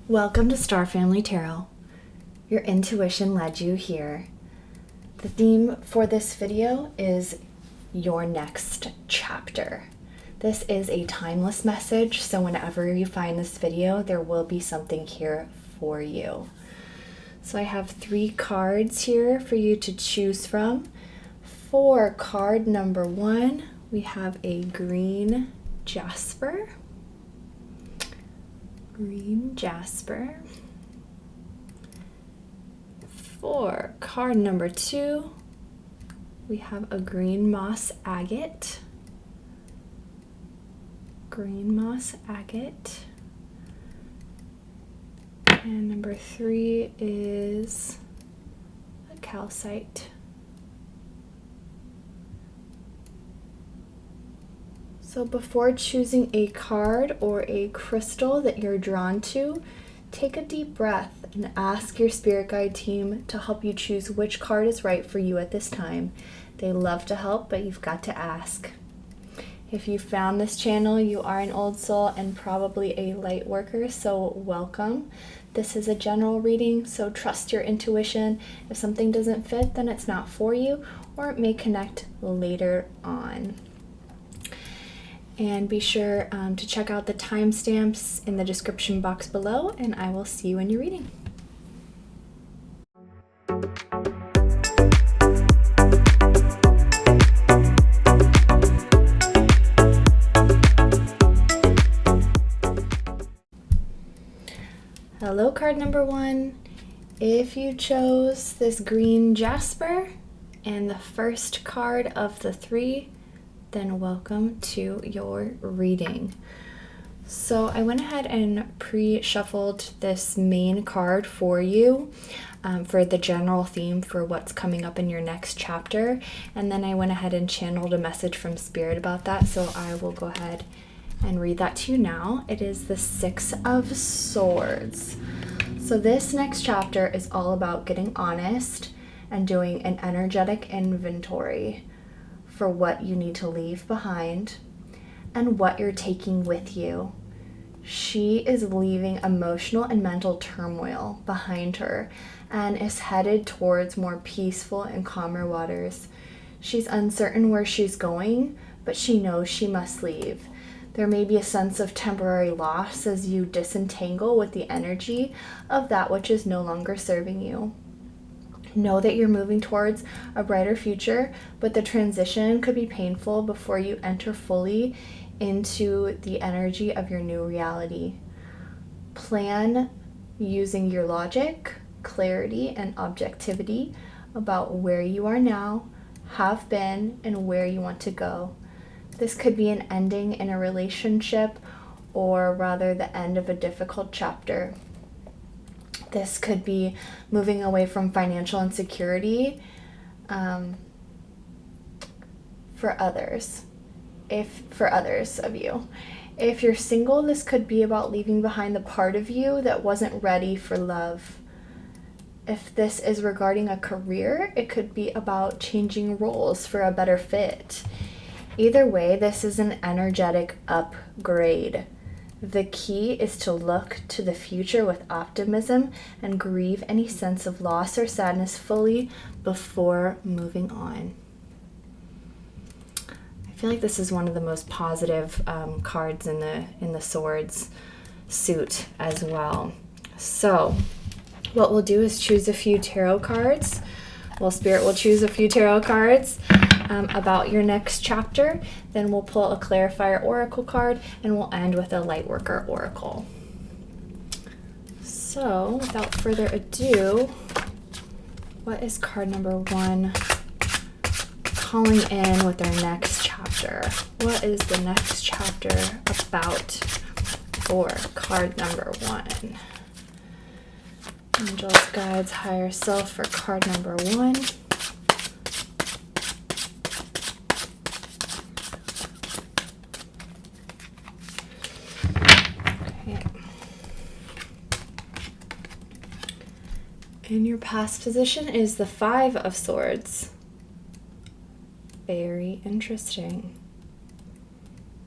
Welcome to Star Family Tarot. Your intuition led you here. The theme for this video is your next chapter. This is a timeless message, so whenever you find this video, there will be something here for you. So I have 3 cards here for you to choose from. For card number 1, we have a green jasper. For card number 2, we have a green moss agate. And number 3 is a calcite. So before choosing a card or a crystal that you're drawn to, take a deep breath and ask your spirit guide team to help you choose which card is right for you at this time. They love to help, but you've got to ask. If you found this channel, you are an old soul and probably a light worker, so welcome. This is a general reading, so trust your intuition. If something doesn't fit, then it's not for you, or it may connect later on. And be sure to check out the timestamps in the description box below, and I will see you in your reading. Hello, card number 1. If you chose this green jasper and the first card of the 3, then welcome to your reading. So I went ahead and pre-shuffled this main card for you for the general theme for what's coming up in your next chapter, and then I went ahead and channeled a message from Spirit about that, so I will go ahead and read that to you now. It is the 6 of Swords. So this next chapter is all about getting honest and doing an energetic inventory for what you need to leave behind and what you're taking with you. She is leaving emotional and mental turmoil behind her and is headed towards more peaceful and calmer waters. She's uncertain where she's going, but she knows she must leave. There may be a sense of temporary loss as you disentangle with the energy of that which is no longer serving you. Know that you're moving towards a brighter future, but the transition could be painful before you enter fully into the energy of your new reality. Plan using your logic, clarity, and objectivity about where you are now, have been, and where you want to go. This could be an ending in a relationship, or rather the end of a difficult chapter. This could be moving away from financial insecurity for others of you. If you're single, this could be about leaving behind the part of you that wasn't ready for love. If this is regarding a career, it could be about changing roles for a better fit. Either way, this is an energetic upgrade. The key is to look to the future with optimism and grieve any sense of loss or sadness fully before moving on. I feel like this is one of the most positive cards in the Swords suit as well. So what we'll do is choose a few tarot cards. Well, Spirit will choose a few tarot cards about your next chapter. Then we'll pull a clarifier oracle card, and we'll end with a lightworker oracle. So without further ado, what is card number 1 calling in with our next chapter? What is the next chapter about for card number 1? Angels, guides, higher self for card number 1. And your past position is the 5 of Swords. Very interesting.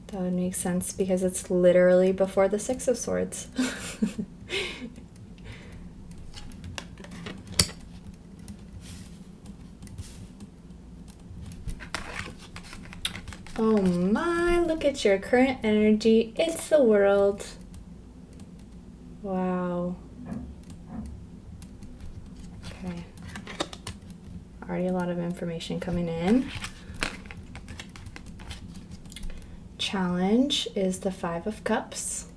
That would make sense because it's literally before the 6 of Swords. Oh my, look at your current energy. It's the world. Wow. Okay. Already a lot of information coming in. Challenge is the 5 of Cups.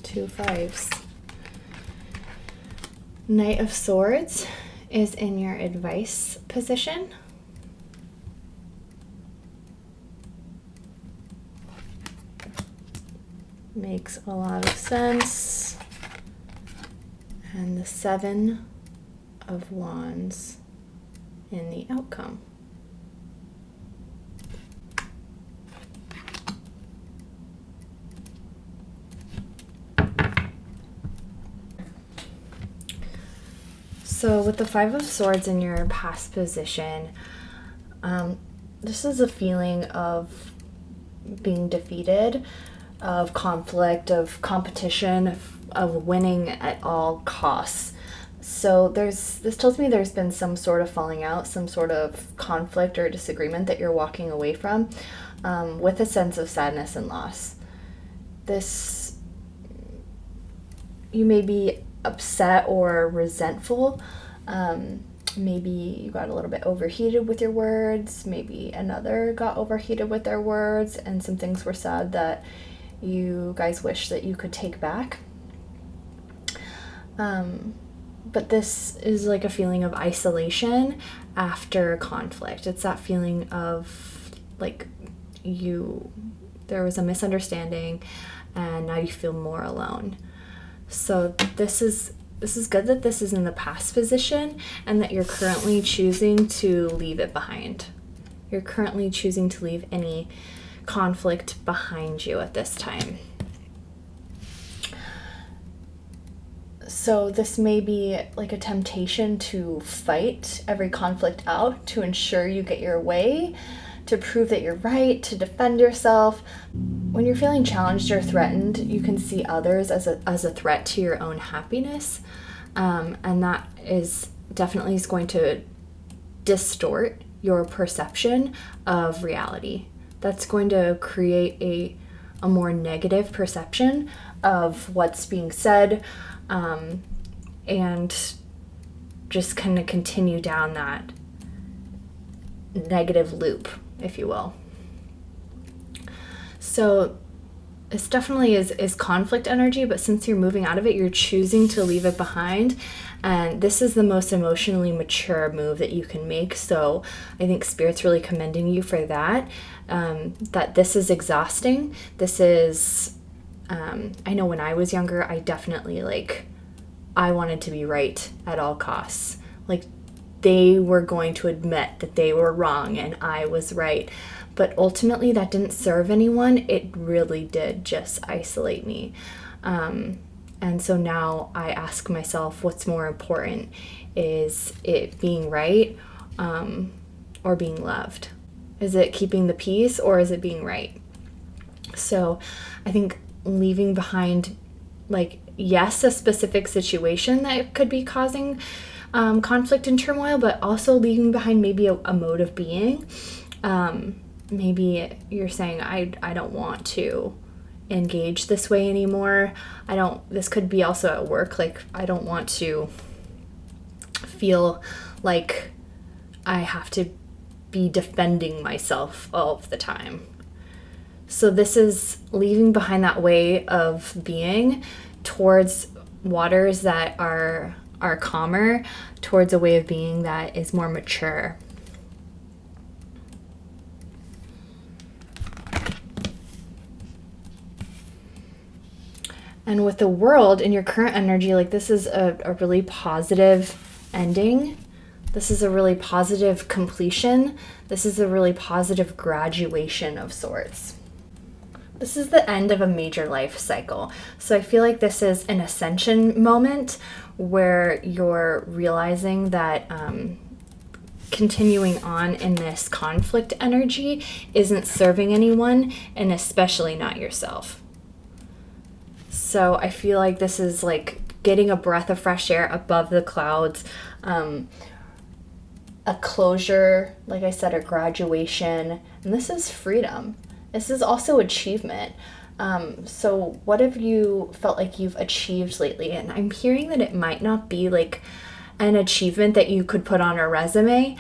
Two fives. Knight of Swords is in your advice position. Makes a lot of sense. And the 7 of Wands in the outcome. So with the 5 of Swords in your past position, this is a feeling of being defeated, of conflict, of competition, of winning at all costs. So this tells me there's been some sort of falling out, some sort of conflict or disagreement that you're walking away from, with a sense of sadness and loss. You may be upset or resentful. Maybe you got a little bit overheated with your words. Maybe another got overheated with their words, and some things were said that you guys wish that you could take back. But this is like a feeling of isolation after conflict. It's that feeling of like there was a misunderstanding and now you feel more alone. So this is good that this is in the past position and that you're currently choosing to leave it behind. You're currently choosing to leave any conflict behind you at this time. So this may be like a temptation to fight every conflict out, to ensure you get your way, to prove that you're right, to defend yourself. When you're feeling challenged or threatened, you can see others as a threat to your own happiness. And that is definitely going to distort your perception of reality. That's going to create a more negative perception of what's being said, and just kind of continue down that negative loop, if you will. So this definitely is conflict energy, but since you're moving out of it, you're choosing to leave it behind. And this is the most emotionally mature move that you can make. So I think Spirit's really commending you for that. That this is exhausting. This is, I know when I was younger, I definitely I wanted to be right at all costs. Like they were going to admit that they were wrong and I was right. But ultimately that didn't serve anyone. It really did just isolate me. And so now I ask myself, what's more important? Is it being right, or being loved? Is it keeping the peace, or is it being right? So I think leaving behind, yes, a specific situation that could be causing conflict and turmoil, but also leaving behind maybe a mode of being. Maybe you're saying, I don't want to engage this way anymore. This could be also at work. I don't want to feel like I have to be defending myself all of the time. So this is leaving behind that way of being towards waters that are calmer, towards a way of being that is more mature. And with the World in your current energy, this is a really positive ending. This is a really positive completion. This is a really positive graduation of sorts. This is the end of a major life cycle. So I feel like this is an ascension moment where you're realizing that continuing on in this conflict energy isn't serving anyone, and especially not yourself. So I feel like this is getting a breath of fresh air above the clouds, a closure, like I said, a graduation. And this is freedom. This is also achievement. So what have you felt like you've achieved lately? And I'm hearing that it might not be like an achievement that you could put on a resume.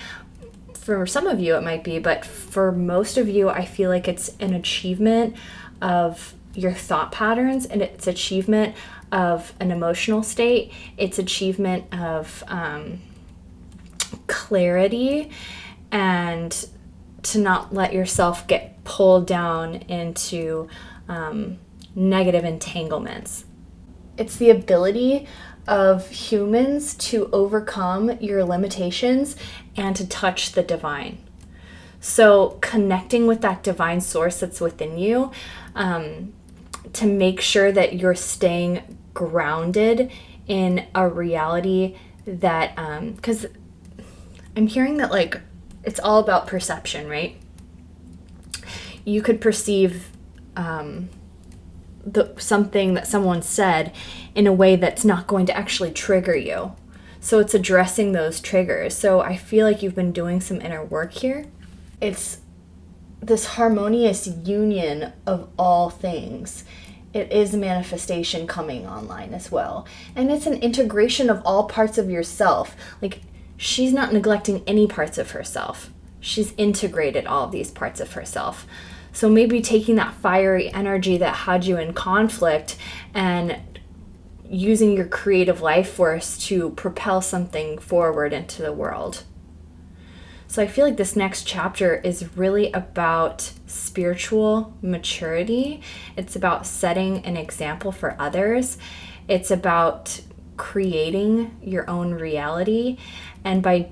For some of you it might be, but for most of you, I feel like it's an achievement of your thought patterns, and it's achievement of an emotional state. It's achievement of clarity, and to not let yourself get pulled down into negative entanglements. It's the ability of humans to overcome your limitations and to touch the divine. So connecting with that divine source that's within you, to make sure that you're staying grounded in a reality that, because I'm hearing that like it's all about perception, right? You could perceive something that someone said in a way that's not going to actually trigger you. So it's addressing those triggers. So I feel like you've been doing some inner work here. It's this harmonious union of all things. It is manifestation coming online as well. And it's an integration of all parts of yourself. Like, she's not neglecting any parts of herself. She's integrated all of these parts of herself. So maybe taking that fiery energy that had you in conflict and using your creative life force to propel something forward into the world. So I feel like this next chapter is really about spiritual maturity. It's about setting an example for others. It's about creating your own reality. And by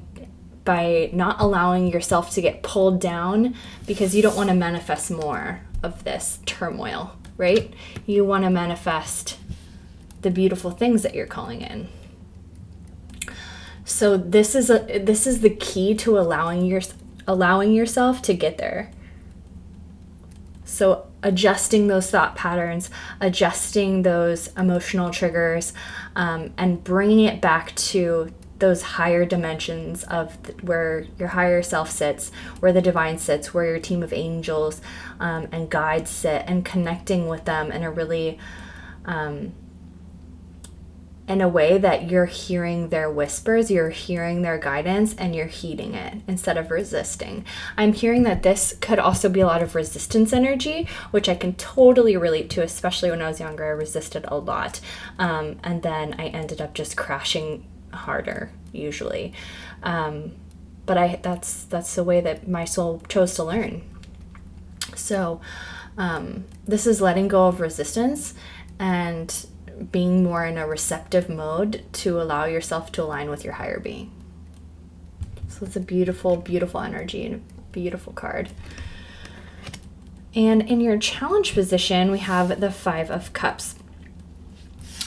not allowing yourself to get pulled down, because you don't want to manifest more of this turmoil, right? You want to manifest the beautiful things that you're calling in. So this is the key to allowing yourself to get there. So adjusting those thought patterns, adjusting those emotional triggers, and bringing it back to those higher dimensions of where your higher self sits, where the divine sits, where your team of angels and guides sit, and connecting with them in a really in a way that you're hearing their whispers, you're hearing their guidance, and you're heeding it instead of resisting. I'm hearing that this could also be a lot of resistance energy, which I can totally relate to, especially when I was younger. I resisted a lot. And then I ended up just crashing harder, usually. But that's the way that my soul chose to learn. So this is letting go of resistance and being more in a receptive mode to allow yourself to align with your higher being. So it's a beautiful, beautiful energy and a beautiful card. And in your challenge position, we have the 5 of Cups.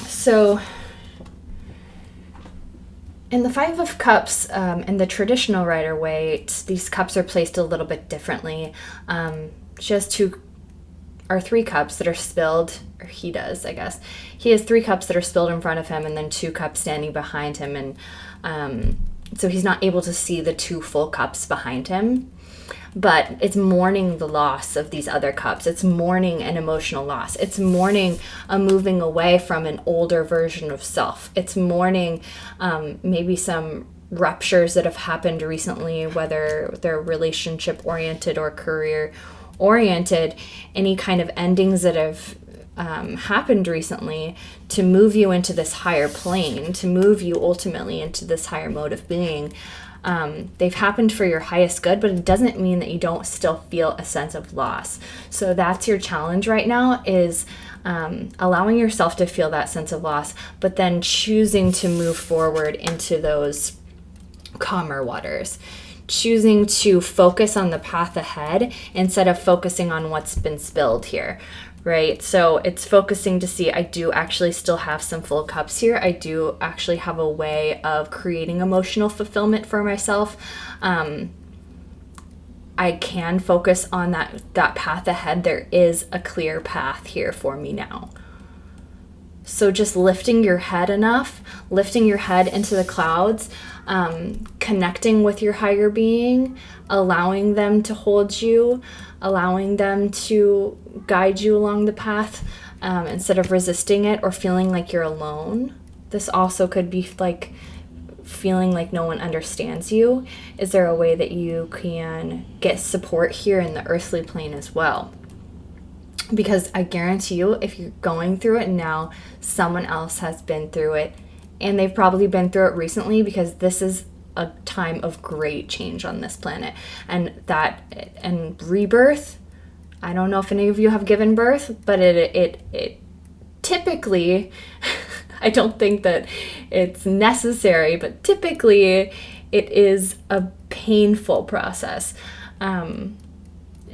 So in the 5 of Cups, in the traditional Rider-Waite, these cups are placed a little bit differently. She has 3 cups that are spilled, or he does, I guess. He has 3 cups that are spilled in front of him and then 2 cups standing behind him. And so he's not able to see the 2 full cups behind him. But it's mourning the loss of these other cups. It's mourning an emotional loss. It's mourning a moving away from an older version of self. It's mourning maybe some ruptures that have happened recently, whether they're relationship oriented or career oriented, any kind of endings that have happened recently, to move you into this higher plane, to move you ultimately into this higher mode of being. They've happened for your highest good, but it doesn't mean that you don't still feel a sense of loss. So that's your challenge right now, is allowing yourself to feel that sense of loss, but then choosing to move forward into those calmer waters. Choosing to focus on the path ahead instead of focusing on what's been spilled here, right? So it's focusing to see, I do actually still have some full cups here. I do actually have a way of creating emotional fulfillment for myself. I can focus on that path ahead. There is a clear path here for me now. So just lifting your head enough, lifting your head into the clouds, connecting with your higher being, allowing them to hold you, allowing them to guide you along the path, instead of resisting it or feeling like you're alone. This also could be like feeling like no one understands you. Is there a way that you can get support here in the earthly plane as well? Because I guarantee you, if you're going through it now, someone else has been through it, and they've probably been through it recently, because this is a time of great change on this planet. And rebirth, I don't know if any of you have given birth, but it typically, I don't think that it's necessary, but typically it is a painful process.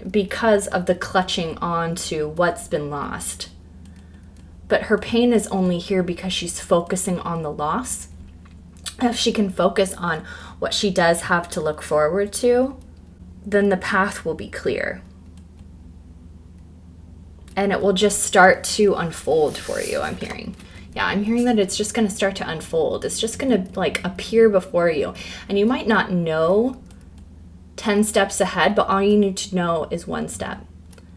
Because of the clutching on to what's been lost. But her pain is only here because she's focusing on the loss. If she can focus on what she does have to look forward to, then the path will be clear. And it will just start to unfold for you, I'm hearing. Yeah, I'm hearing that it's just going to start to unfold. It's just going to like appear before you. And you might not know 10 steps ahead, but all you need to know is one step.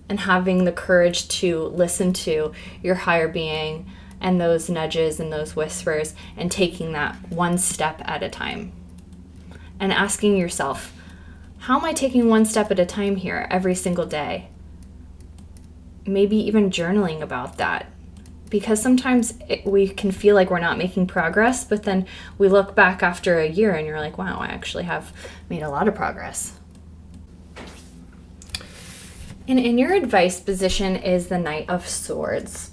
And having the courage to listen to your higher being and those nudges and those whispers, and taking that one step at a time. And asking yourself, how am I taking one step at a time here every single day? Maybe even journaling about that. Because sometimes we can feel like we're not making progress, but then we look back after a year and you're like, wow, I actually have made a lot of progress. And in your advice position is the Knight of Swords.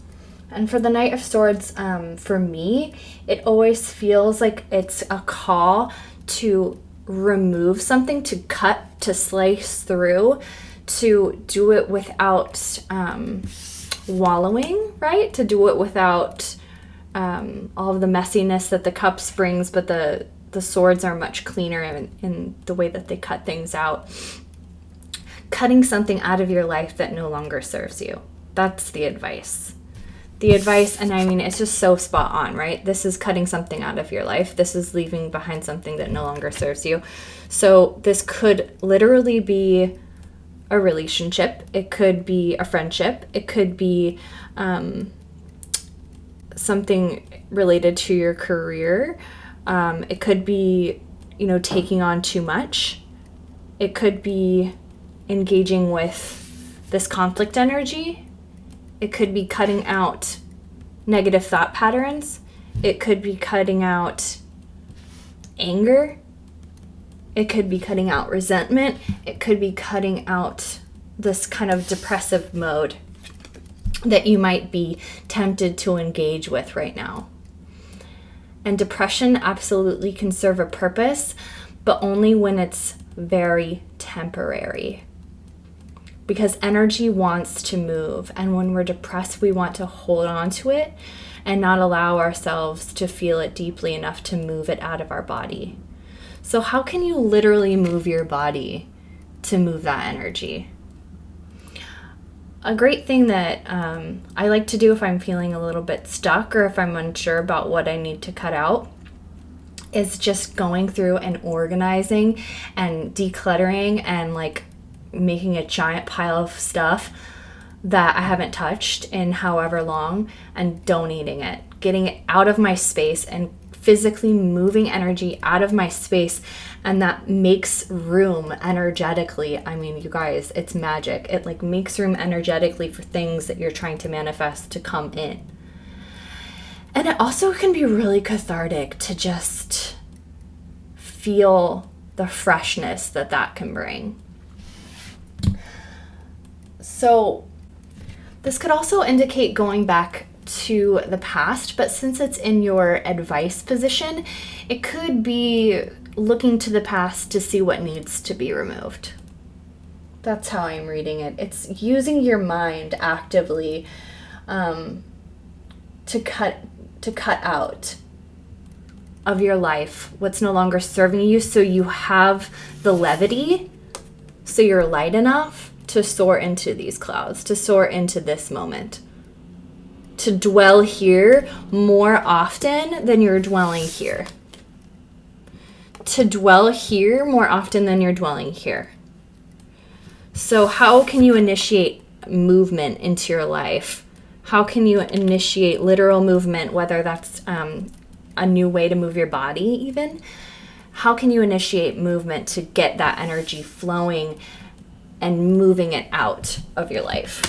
And for the Knight of Swords, for me, it always feels like it's a call to remove something, to cut, to slice through, to do it without wallowing, right? To do it without all of the messiness that the cups brings, but the swords are much cleaner in the way that they cut things out. Cutting something out of your life that no longer serves you. That's the advice. The advice, and I mean, it's just so spot on, right? This is cutting something out of your life. This is leaving behind something that no longer serves you. So this could literally be a relationship. It could be a friendship. It could be something related to your career. It could be, taking on too much. It could be engaging with this conflict energy. It could be cutting out negative thought patterns. It could be cutting out anger. It could be cutting out resentment. It could be cutting out this kind of depressive mode that you might be tempted to engage with right now. And depression absolutely can serve a purpose, but only when it's very temporary. Because energy wants to move, and when we're depressed, we want to hold on to it and not allow ourselves to feel it deeply enough to move it out of our body. So how can you literally move your body to move that energy? A great thing that I like to do if I'm feeling a little bit stuck or if I'm unsure about what I need to cut out is just going through and organizing and decluttering and making a giant pile of stuff that I haven't touched in however long and donating it, getting it out of my space and physically moving energy out of my space. And that makes room energetically. I mean, you guys, it's magic. It makes room energetically for things that you're trying to manifest to come in. And it also can be really cathartic to just feel the freshness that can bring. So this could also indicate going back to the past, but since it's in your advice position, it could be looking to the past to see what needs to be removed. That's how I'm reading it. It's using your mind actively to cut out of your life what's no longer serving you, so you have the levity, so you're light enough to soar into these clouds, to soar into this moment. to dwell here more often than you're dwelling here. To dwell here more often than you're dwelling here. So how can you initiate movement into your life? How can you initiate literal movement, whether that's a new way to move your body even? How can you initiate movement to get that energy flowing and moving it out of your life?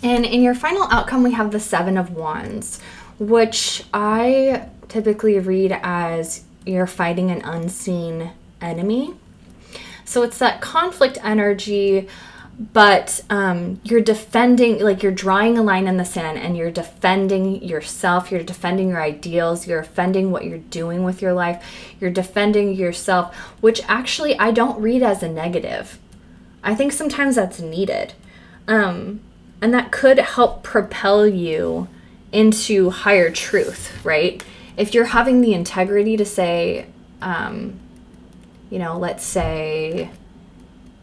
And in your final outcome, we have the Seven of Wands, which I typically read as you're fighting an unseen enemy. So it's that conflict energy, but you're defending, like you're drawing a line in the sand and you're defending yourself, you're defending your ideals, you're defending what you're doing with your life, you're defending yourself, which actually I don't read as a negative. I think sometimes that's needed. And that could help propel you into higher truth, right? If you're having the integrity to say, let's say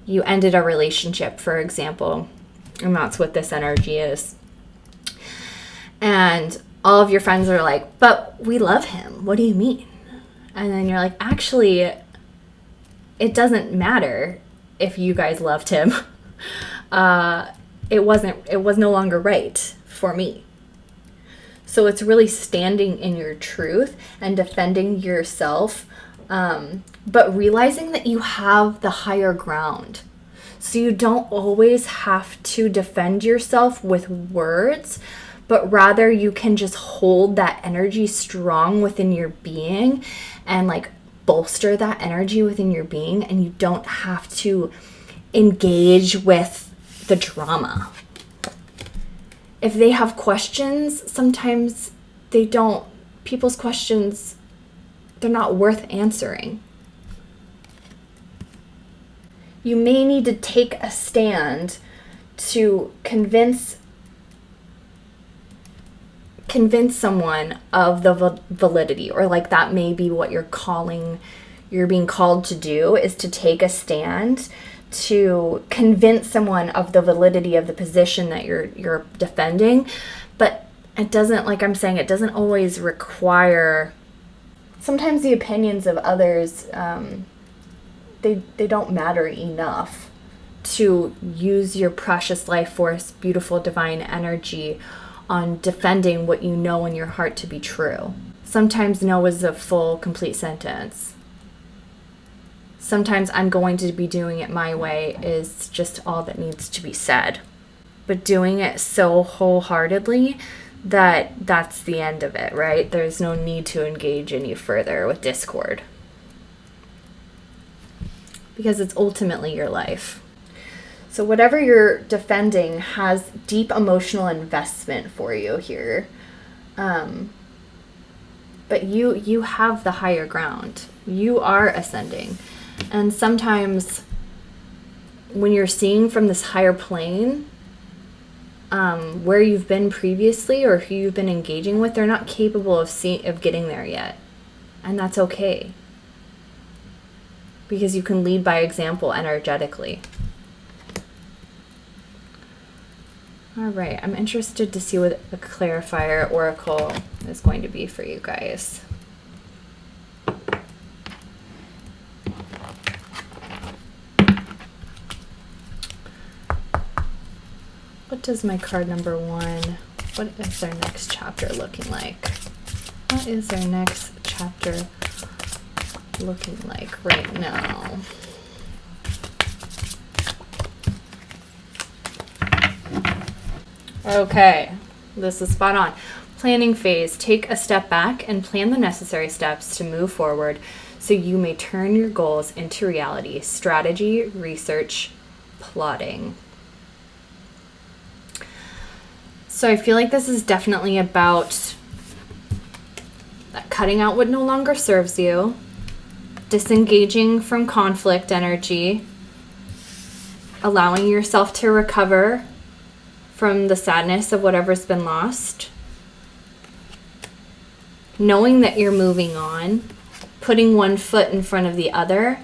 you ended a relationship, for example, and that's what this energy is. And all of your friends are like, but we love him. What do you mean? And then you're like, actually, it doesn't matter if you guys loved him. It was no longer right for me. So it's really standing in your truth and defending yourself, but realizing that you have the higher ground. So you don't always have to defend yourself with words, but rather you can just hold that energy strong within your being and like bolster that energy within your being, and you don't have to engage with the drama. If they have questions, sometimes people's questions, they're not worth answering. You may need to take a stand to convince someone of the validity, or like that may be what you're being called to do, is to take a stand to convince someone of the validity of the position that you're defending. But it doesn't, like I'm saying, it doesn't always require, sometimes the opinions of others, they don't matter enough to use your precious life force, beautiful divine energy on defending what you know in your heart to be true. Sometimes no is a full, complete sentence. Sometimes I'm going to be doing it my way is just all that needs to be said. But doing it so wholeheartedly that that's the end of it, right? There's no need to engage any further with discord. Because it's ultimately your life. So whatever you're defending has deep emotional investment for you here. But you have the higher ground. You are ascending. And sometimes when you're seeing from this higher plane, where you've been previously or who you've been engaging with, they're not capable of getting there yet. And that's okay. Because you can lead by example energetically. All right, I'm interested to see what the clarifier oracle is going to be for you guys. What does my card number 1, what is our next chapter looking like? What is our next chapter looking like right now? Okay, this is spot on. Planning phase. Take a step back and plan the necessary steps to move forward so you may turn your goals into reality. Strategy, research, plotting. So I feel like this is definitely about cutting out what no longer serves you, disengaging from conflict energy, allowing yourself to recover from the sadness of whatever's been lost, knowing that you're moving on, putting one foot in front of the other,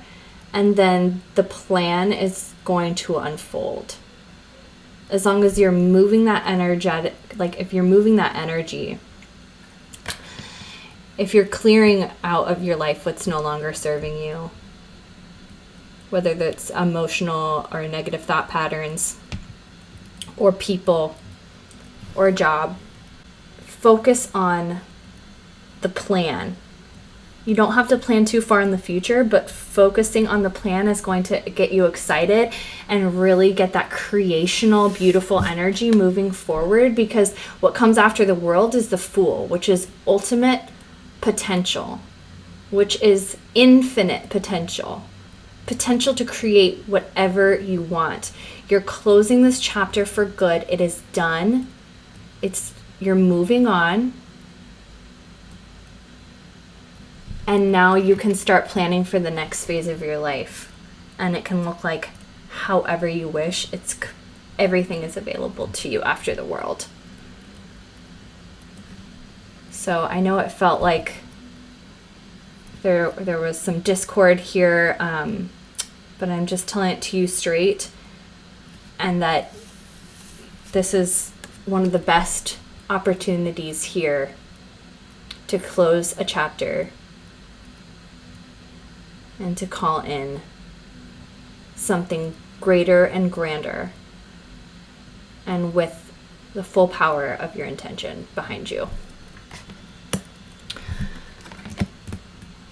and then the plan is going to unfold. as long as you're moving that energetic, like if you're moving that energy, if you're clearing out of your life what's no longer serving you, whether that's emotional or negative thought patterns or people or a job, focus on the plan. You don't have to plan too far in the future, but focusing on the plan is going to get you excited and really get that creational, beautiful energy moving forward, because what comes after the world is the Fool, which is ultimate potential, which is infinite potential to create whatever you want. You're closing this chapter for good. It is done. You're moving on. And now you can start planning for the next phase of your life. And it can look like however you wish. Everything is available to you after the world. So I know it felt like there was some discord here, but I'm just telling it to you straight, and that this is one of the best opportunities here to close a chapter and to call in something greater and grander, and with the full power of your intention behind you.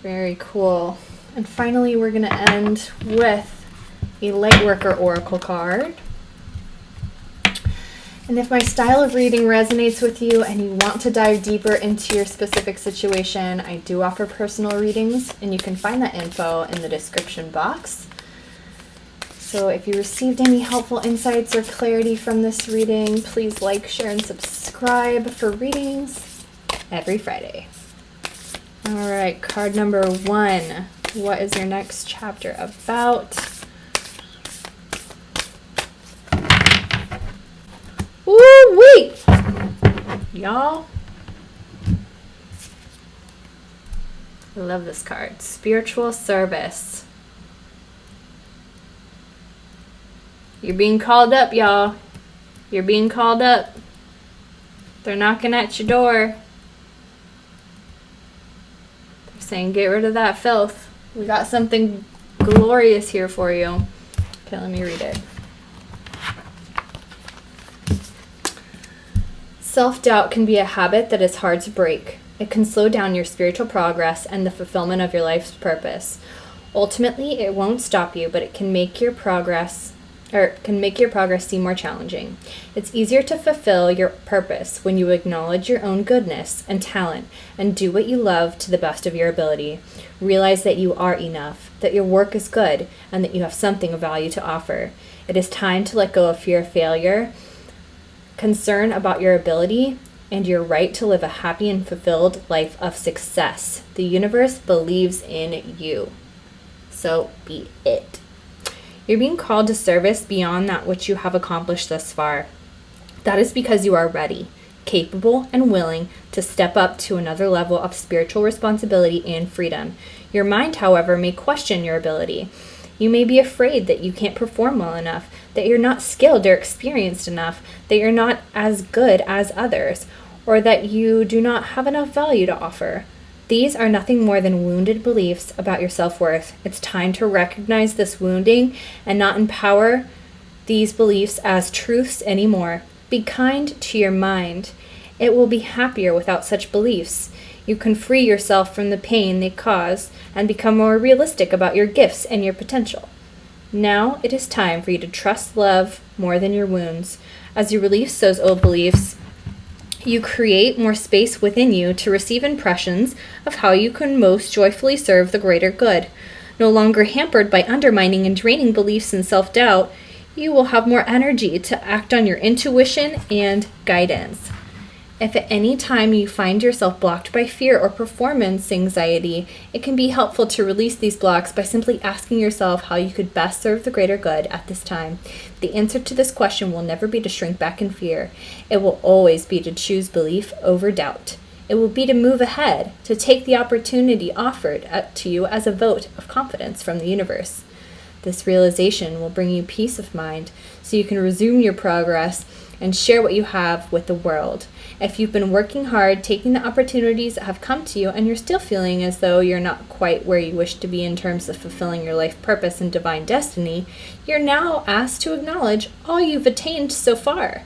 Very cool. And finally, we're going to end with a Lightworker Oracle card. And if my style of reading resonates with you and you want to dive deeper into your specific situation, I do offer personal readings, and you can find that info in the description box. So if you received any helpful insights or clarity from this reading, please like, share, and subscribe for readings every Friday. All right, card number 1. What is your next chapter about? Woo-wee! Y'all, I love this card. Spiritual service. You're being called up, y'all. You're being called up. They're knocking at your door. They're saying, get rid of that filth. We got something glorious here for you. Okay, let me read it. Self-doubt can be a habit that is hard to break. It can slow down your spiritual progress and the fulfillment of your life's purpose. Ultimately, it won't stop you, but it can make your progress seem more challenging. It's easier to fulfill your purpose when you acknowledge your own goodness and talent and do what you love to the best of your ability. Realize that you are enough, that your work is good, and that you have something of value to offer. It is time to let go of fear of failure, concern about your ability, and your right to live a happy and fulfilled life of success. The universe believes in you. So be it. You're being called to service beyond that which you have accomplished thus far. That is because you are ready, capable, and willing to step up to another level of spiritual responsibility and freedom. Your mind, however, may question your ability. You may be afraid that you can't perform well enough, that you're not skilled or experienced enough, that you're not as good as others, or that you do not have enough value to offer. These are nothing more than wounded beliefs about your self-worth. It's time to recognize this wounding and not empower these beliefs as truths anymore. Be kind to your mind. It will be happier without such beliefs. You can free yourself from the pain they cause and become more realistic about your gifts and your potential. Now it is time for you to trust love more than your wounds. As you release those old beliefs, you create more space within you to receive impressions of how you can most joyfully serve the greater good. No longer hampered by undermining and draining beliefs and self-doubt, you will have more energy to act on your intuition and guidance. If at any time you find yourself blocked by fear or performance anxiety, it can be helpful to release these blocks by simply asking yourself how you could best serve the greater good at this time. The answer to this question will never be to shrink back in fear. It will always be to choose belief over doubt. It will be to move ahead, to take the opportunity offered to you as a vote of confidence from the universe. This realization will bring you peace of mind so you can resume your progress and share what you have with the world. If you've been working hard, taking the opportunities that have come to you, and you're still feeling as though you're not quite where you wish to be in terms of fulfilling your life purpose and divine destiny, you're now asked to acknowledge all you've attained so far.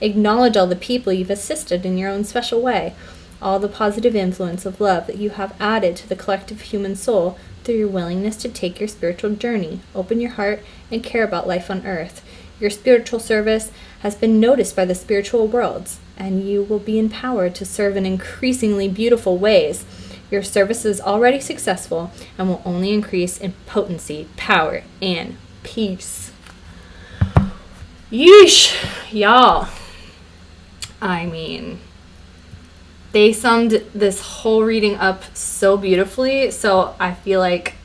Acknowledge all the people you've assisted in your own special way, all the positive influence of love that you have added to the collective human soul through your willingness to take your spiritual journey, open your heart, and care about life on earth. Your spiritual service has been noticed by the spiritual worlds, and you will be empowered to serve in increasingly beautiful ways. Your service is already successful and will only increase in potency, power, and peace. Yeesh, y'all. I mean, they summed this whole reading up so beautifully, so I feel like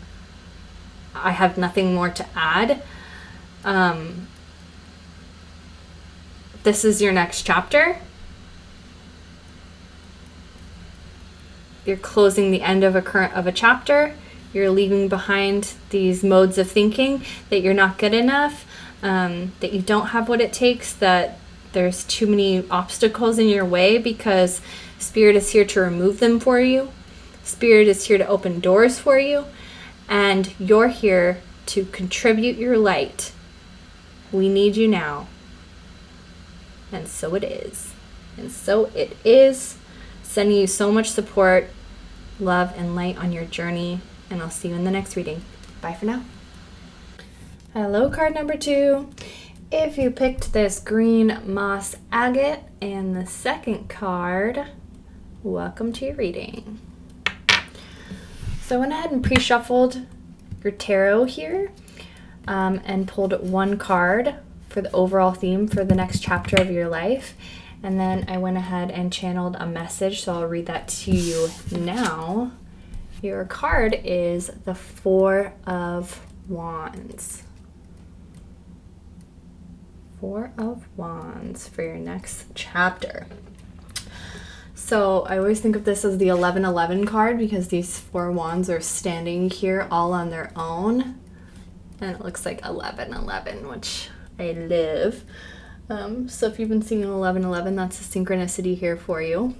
I have nothing more to add. This is your next chapter. You're closing the end of a chapter. You're leaving behind these modes of thinking that you're not good enough, that you don't have what it takes, that there's too many obstacles in your way, because Spirit is here to remove them for you. Spirit is here to open doors for you, and you're here to contribute your light. We need you now. And so it is. And so it is. Sending you so much support, love, and light on your journey. And I'll see you in the next reading. Bye for now. Hello, card number 2. If you picked this green moss agate and the second card, welcome to your reading. So I went ahead and pre-shuffled your tarot here and pulled one card for the overall theme for the next chapter of your life. And then I went ahead and channeled a message, so I'll read that to you now. Your card is the 4 of Wands. 4 of Wands for your next chapter. So I always think of this as the 1111 card, because these 4 wands are standing here all on their own. And it looks like 1111, which I live. So if you've been seeing 1111, that's a synchronicity here for you.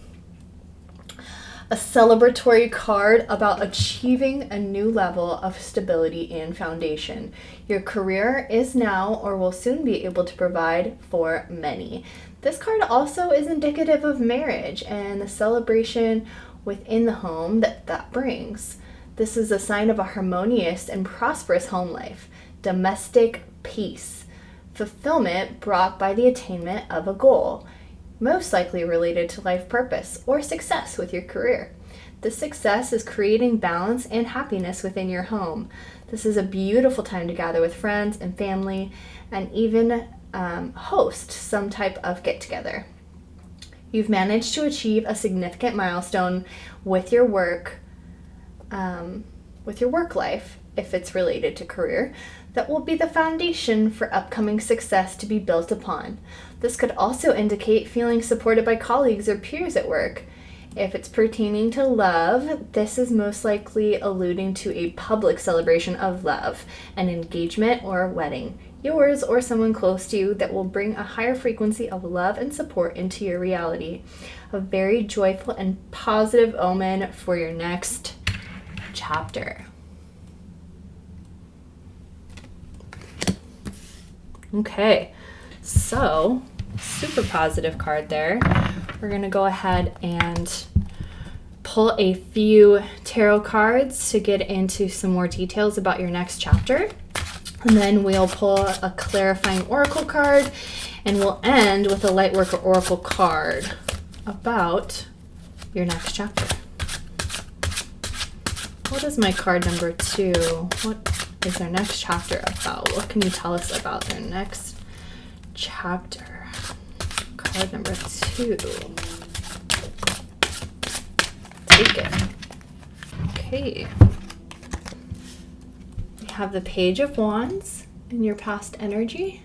A celebratory card about achieving a new level of stability and foundation. Your career is now or will soon be able to provide for many. This card also is indicative of marriage and the celebration within the home that brings. This is a sign of a harmonious and prosperous home life, domestic peace, fulfillment brought by the attainment of a goal, most likely related to life purpose or success with your career. This success is creating balance and happiness within your home. This is a beautiful time to gather with friends and family, and even host some type of get-together. You've managed to achieve a significant milestone with your work life, if it's related to career, that will be the foundation for upcoming success to be built upon. This could also indicate feeling supported by colleagues or peers at work. If it's pertaining to love, this is most likely alluding to a public celebration of love, an engagement or a wedding, yours or someone close to you, that will bring a higher frequency of love and support into your reality. A very joyful and positive omen for your next chapter. Okay, so super positive card there. We're going to go ahead and pull a few tarot cards to get into some more details about your next chapter. And then we'll pull a clarifying oracle card, and we'll end with a lightworker oracle card about your next chapter. What is my card number 2? What is their next chapter about? What can you tell us about their next chapter? Card number 2. Take it. Okay. We have the Page of Wands in your past energy.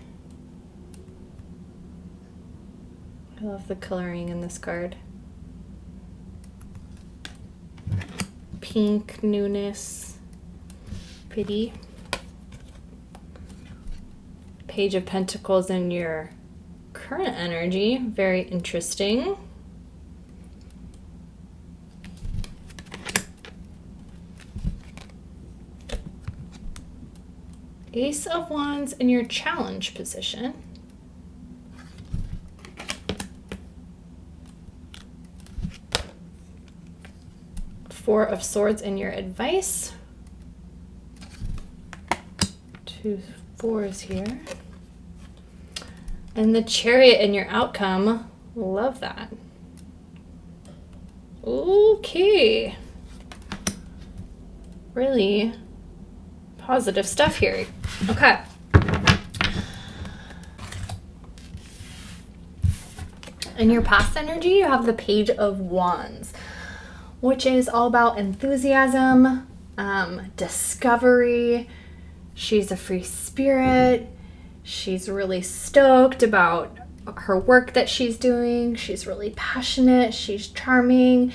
I love the coloring in this card. Pink, newness, pretty. Page of Pentacles in your current energy. Very interesting. Ace of Wands in your challenge position. Four of Swords in your advice. 2 4s here. And the Chariot in your outcome. Love that. Okay. Really positive stuff here. Okay. In your past energy, you have the Page of Wands, which is all about enthusiasm, discovery. She's a free spirit. She's really stoked about her work that she's doing. She's really passionate. She's charming.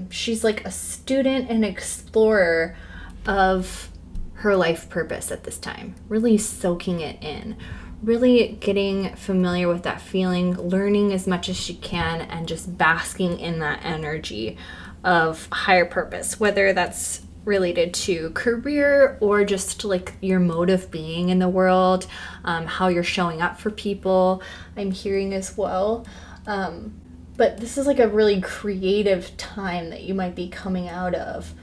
She's like a student and explorer of her life purpose at this time. Really soaking it in. Really getting familiar with that feeling, learning as much as she can, and just basking in that energy of higher purpose, whether that's related to career or just like your mode of being in the world, how you're showing up for people, I'm hearing as well. But this is like a really creative time that you might be coming out of.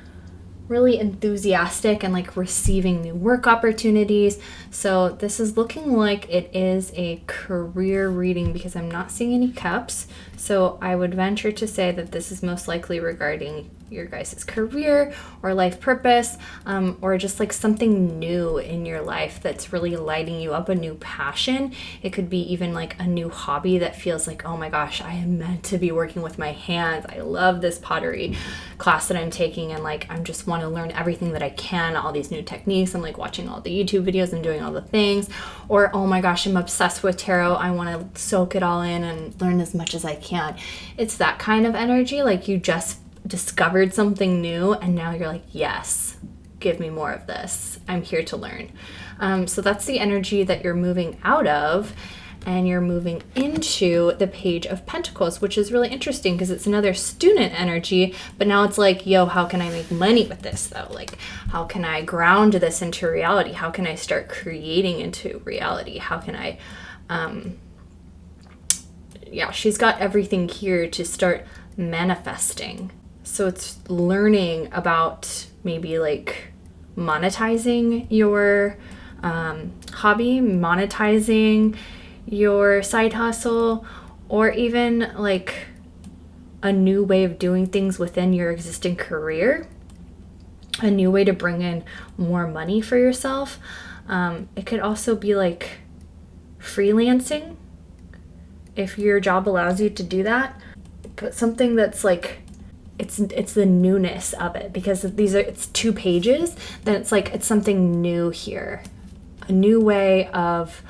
Really enthusiastic and like receiving new work opportunities. So this is looking like it is a career reading because I'm not seeing any cups. So I would venture to say that this is most likely regarding your guys' career or life purpose, or just like something new in your life that's really lighting you up, a new passion. It could be even like a new hobby that feels like, oh my gosh, I am meant to be working with my hands. I love this pottery class that I'm taking, and like I'm just want to learn everything that I can, all these new techniques. I'm like watching all the YouTube videos and doing all the things. Or oh my gosh, I'm obsessed with tarot. I want to soak it all in and learn as much as I can. It's that kind of energy, like you just discovered something new and now you're like, yes, give me more of this. I'm here to learn. So that's the energy that you're moving out of, and you're moving into the Page of Pentacles, which is really interesting because it's another student energy, but now it's like, yo, how can I make money with this though? Like, how can I ground this into reality? How can I start creating into reality? How can I, she's got everything here to start manifesting. So it's learning about maybe like monetizing your hobby, monetizing your side hustle, or even like a new way of doing things within your existing career, a new way to bring in more money for yourself. It could also be like freelancing if your job allows you to do that, but something that's like, it's the newness of it, because it's 2 pages, then it's like it's something new here, a new way of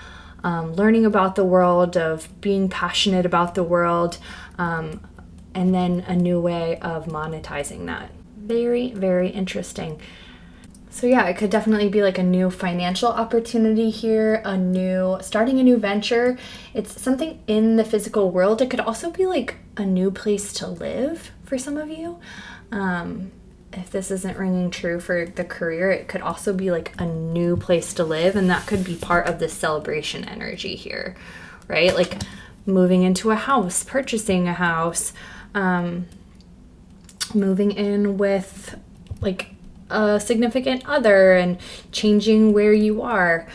learning about the world, of being passionate about the world, and then a new way of monetizing that. Very, very interesting. So yeah, it could definitely be like a new financial opportunity here, starting a new venture. It's something in the physical world. It could also be like a new place to live for some of you. If this isn't ringing true for the career, it could also be like a new place to live, and that could be part of the celebration energy here, right? Like moving into a house, purchasing a house, moving in with like a significant other, and changing where you are,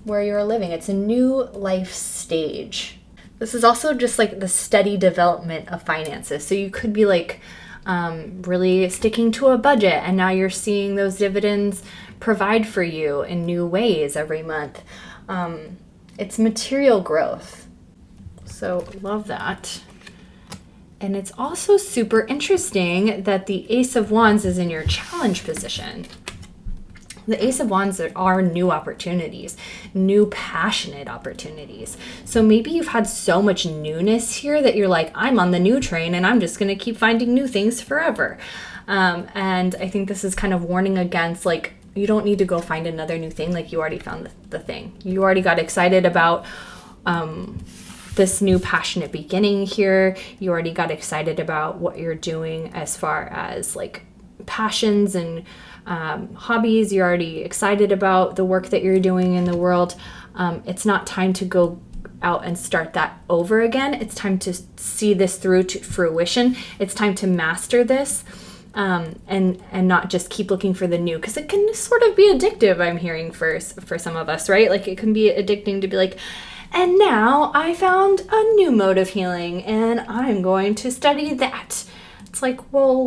where you're living. It's a new life stage. This is also just like the steady development of finances. So you could be like really sticking to a budget, and now you're seeing those dividends provide for you in new ways every month. It's material growth. So love that. And it's also super interesting that the Ace of Wands is in your challenge position. The Ace of Wands are new opportunities, new passionate opportunities. So maybe you've had so much newness here that you're like, I'm on the new train and I'm just going to keep finding new things forever. And I think this is kind of warning against like you don't need to go find another new thing. Like, you already found the thing. You already got excited about this new passionate beginning here. You already got excited about what you're doing as far as like passions and hobbies. You're already excited about the work that you're doing in the world. It's not time to go out and start that over again. It's time to see this through to fruition. It's time to master this, and not just keep looking for the new, because it can sort of be addictive. I'm hearing for some of us, right? Like, it can be addicting to be like, and now I found a new mode of healing and I'm going to study that. It's like, well,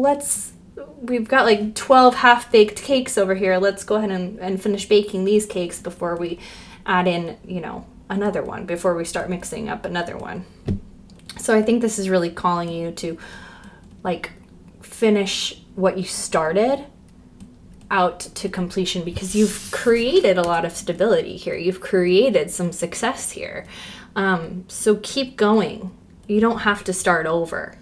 we've got like 12 half-baked cakes over here. Let's go ahead and finish baking these cakes before we add in, another one, before we start mixing up another one. So I think this is really calling you to like finish what you started out to completion, because you've created a lot of stability here. You've created some success here. So keep going. You don't have to start over.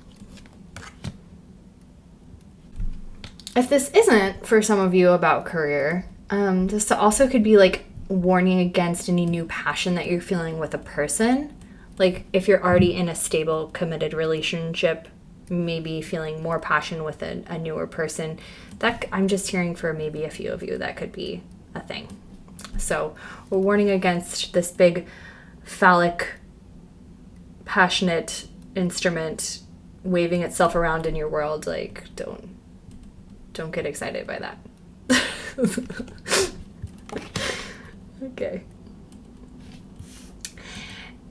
If this isn't for some of you about career, this also could be like warning against any new passion that you're feeling with a person. Like, if you're already in a stable, committed relationship, maybe feeling more passion with a newer person, that I'm just hearing for maybe a few of you that could be a thing. So we're warning against this big phallic passionate instrument waving itself around in your world. Like, don't get excited by that. Okay.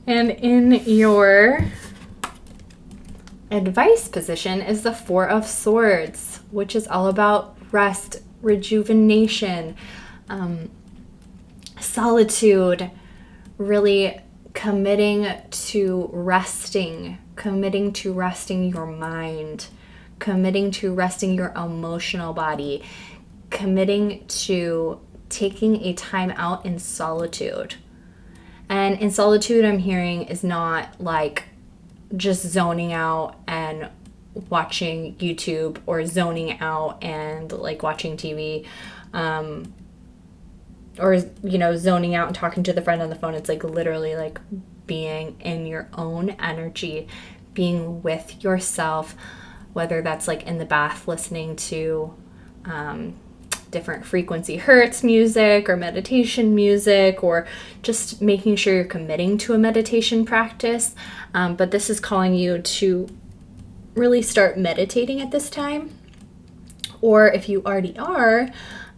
And in your advice position is the Four of Swords, which is all about rest, rejuvenation, solitude, really committing to resting your mind, committing to resting your emotional body, committing to taking a time out in solitude. And in solitude, I'm hearing, is not like just zoning out and watching YouTube, or zoning out and like watching TV, or zoning out and talking to the friend on the phone. It's like literally like being in your own energy, being with yourself, whether that's like in the bath listening to different frequency hertz music or meditation music, or just making sure you're committing to a meditation practice. But this is calling you to really start meditating at this time. Or if you already are,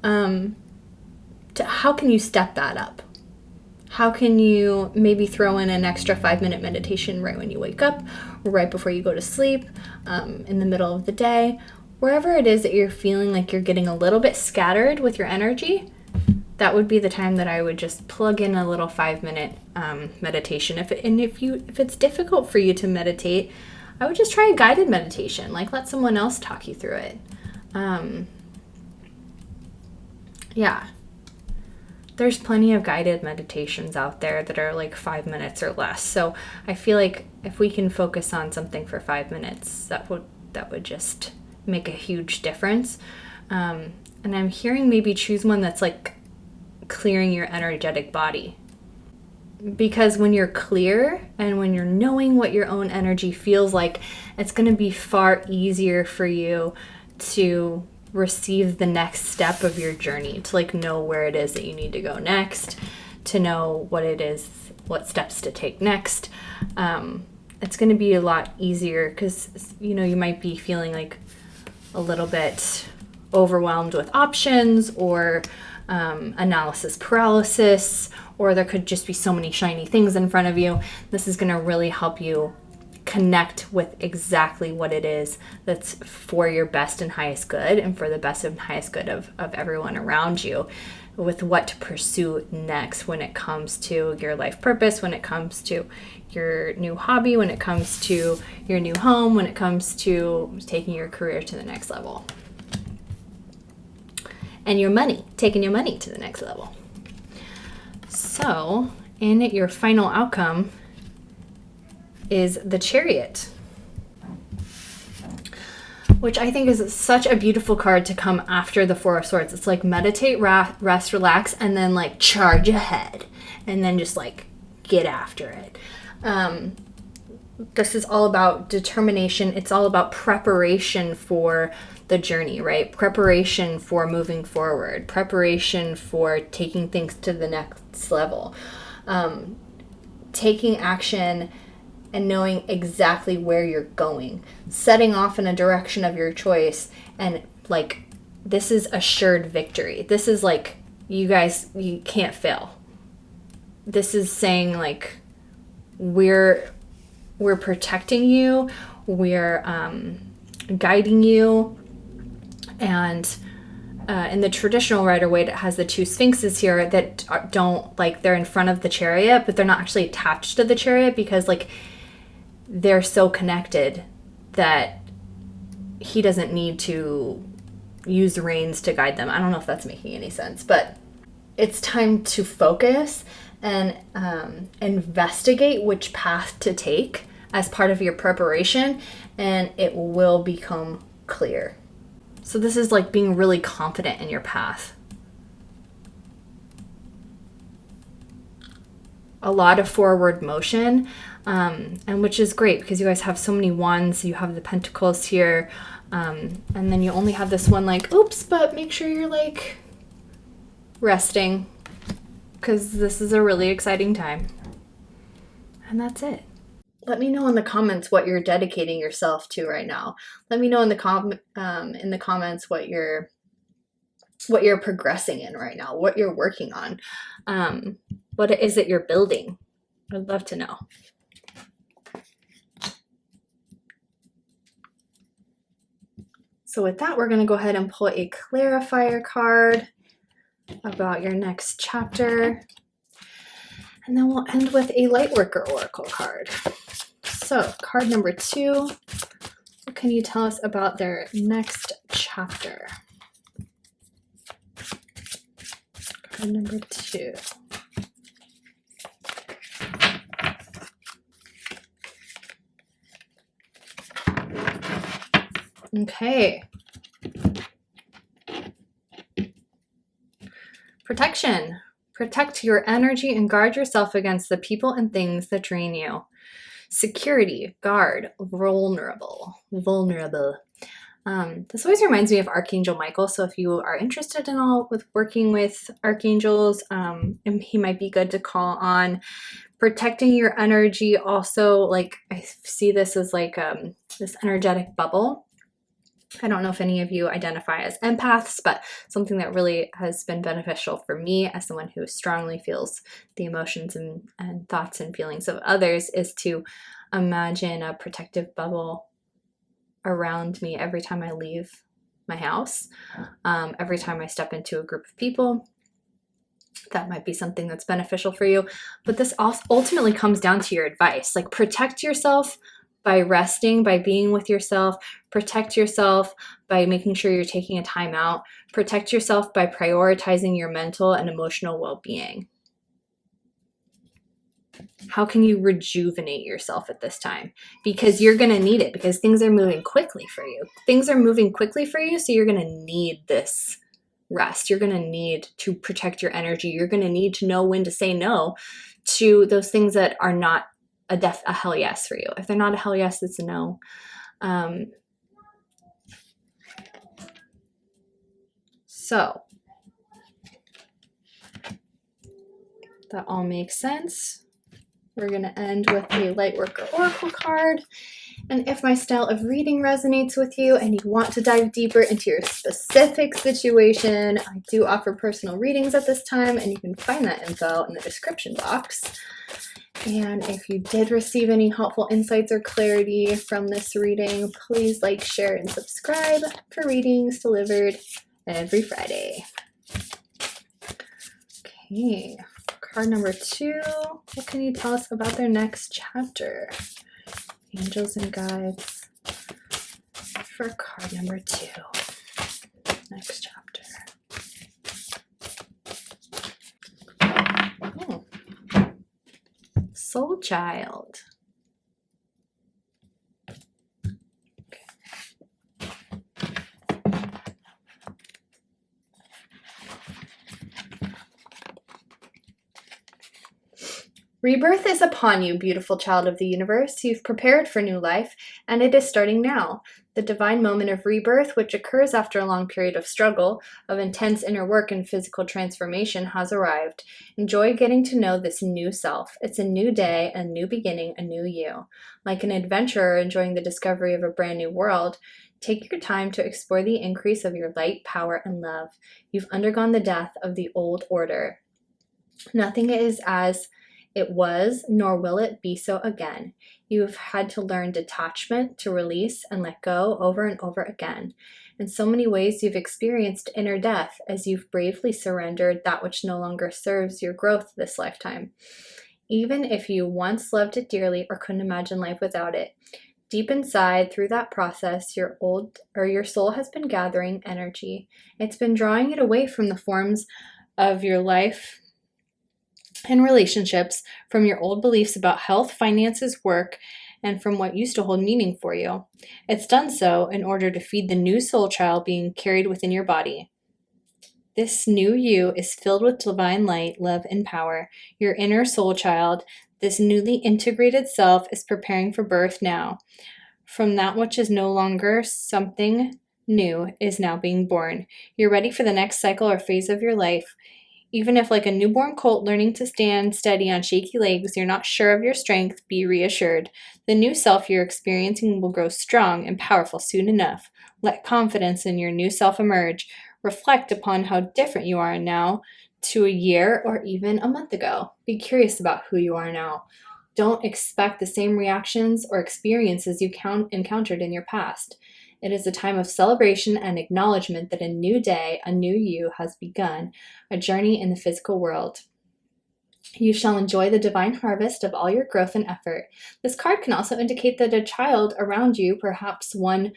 how can you step that up? How can you maybe throw in an extra 5-minute meditation right when you wake up, or right before you go to sleep, in the middle of the day? Wherever it is that you're feeling like you're getting a little bit scattered with your energy, that would be the time that I would just plug in a little 5-minute meditation. If it's difficult for you to meditate, I would just try a guided meditation. Like, let someone else talk you through it. Yeah. There's plenty of guided meditations out there that are like 5 minutes or less. So I feel like if we can focus on something for 5 minutes, that would just make a huge difference. And I'm hearing maybe choose one that's like clearing your energetic body. Because when you're clear and when you're knowing what your own energy feels like, it's going to be far easier for you to receive the next step of your journey, to like know where it is that you need to go next, to know what steps to take next. It's going to be a lot easier because, you might be feeling like a little bit overwhelmed with options, or analysis paralysis, or there could just be so many shiny things in front of you. This is going to really help you connect with exactly what it is that's for your best and highest good, and for the best and highest good of everyone around you, with what to pursue next when it comes to your life purpose, when it comes to your new hobby, when it comes to your new home, when it comes to taking your career to the next level. And your money, taking your money to the next level. So, in your final outcome is the Chariot, which I think is such a beautiful card to come after the Four of Swords. It's like meditate, rest, relax, and then like charge ahead, and then just like get after it. This is all about determination. It's all about preparation for the journey, right? Preparation for moving forward, preparation for taking things to the next level, taking action and knowing exactly where you're going, setting off in a direction of your choice. And like, this is assured victory. This is like, you guys, you can't fail. This is saying like, we're protecting you, we're guiding you. And in the traditional Rider-Waite, it has the two sphinxes here that don't, like, they're in front of the chariot, but they're not actually attached to the chariot because, like, they're so connected that he doesn't need to use the reins to guide them. I don't know if that's making any sense, but it's time to focus and investigate which path to take as part of your preparation, and it will become clear. So this is like being really confident in your path. A lot of forward motion, and which is great because you guys have so many wands. You have the pentacles here, and then you only have this one like, oops, but make sure you're like resting because this is a really exciting time. And that's it. Let me know in the comments what you're dedicating yourself to right now. Let me know in the comments what you're progressing in right now, what you're working on, what it is that you're building. I'd love to know. So with that, we're going to go ahead and pull a clarifier card about your next chapter. And then we'll end with a Lightworker Oracle card. So, card number 2, what can you tell us about their next chapter? Card number 2. Okay. Protection. Protect your energy and guard yourself against the people and things that drain you. Security, guard, vulnerable. This always reminds me of Archangel Michael. So if you are interested in all with working with archangels, he might be good to call on. Protecting your energy also, like I see this as like this energetic bubble. I don't know if any of you identify as empaths, but something that really has been beneficial for me as someone who strongly feels the emotions and thoughts and feelings of others is to imagine a protective bubble around me every time I leave my house, every time I step into a group of people. That might be something that's beneficial for you. But this ultimately comes down to your advice. Like, protect yourself by resting, by being with yourself. Protect yourself by making sure you're taking a time out. Protect yourself by prioritizing your mental and emotional well-being. How can you rejuvenate yourself at this time? Because you're going to need it, because things are moving quickly for you. Things are moving quickly for you, so you're going to need this rest. You're going to need to protect your energy. You're going to need to know when to say no to those things that are not a hell yes for you. If they're not a hell yes, it's a no. So that all makes sense. We're going to end with a Lightworker Oracle card. And if my style of reading resonates with you and you want to dive deeper into your specific situation, I do offer personal readings at this time, and you can find that info in the description box. And if you did receive any helpful insights or clarity from this reading, please like, share, and subscribe for readings delivered every Friday. Okay, card number 2. What can you tell us about their next chapter? Angels and guides for card number 2. Next chapter. Oh. Soul Child. Okay. Rebirth is upon you, beautiful child of the universe. You've prepared for new life, and it is starting now. The divine moment of rebirth, which occurs after a long period of struggle, of intense inner work and physical transformation, has arrived. Enjoy getting to know this new self. It's a new day, a new beginning, a new you. Like an adventurer enjoying the discovery of a brand new world, take your time to explore the increase of your light, power, and love. You've undergone the death of the old order. Nothing is as it was, nor will it be so again. You've had to learn detachment, to release and let go over and over again. In so many ways, you've experienced inner death as you've bravely surrendered that which no longer serves your growth this lifetime. Even if you once loved it dearly or couldn't imagine life without it, deep inside, through that process, your soul has been gathering energy. It's been drawing it away from the forms of your life and relationships, from your old beliefs about health, finances, work, and from what used to hold meaning for you. It's done so in order to feed the new soul child being carried within your body. This new you is filled with divine light, love, and power. Your inner soul child, this newly integrated self, is preparing for birth now. From that which is no longer something new is now being born. You're ready for the next cycle or phase of your life. Even if, like a newborn colt learning to stand steady on shaky legs, you're not sure of your strength, be reassured. The new self you're experiencing will grow strong and powerful soon enough. Let confidence in your new self emerge. Reflect upon how different you are now to a year or even a month ago. Be curious about who you are now. Don't expect the same reactions or experiences you encountered in your past. It is a time of celebration and acknowledgement that a new day, a new you has begun, a journey in the physical world. You shall enjoy the divine harvest of all your growth and effort. This card can also indicate that a child around you, perhaps one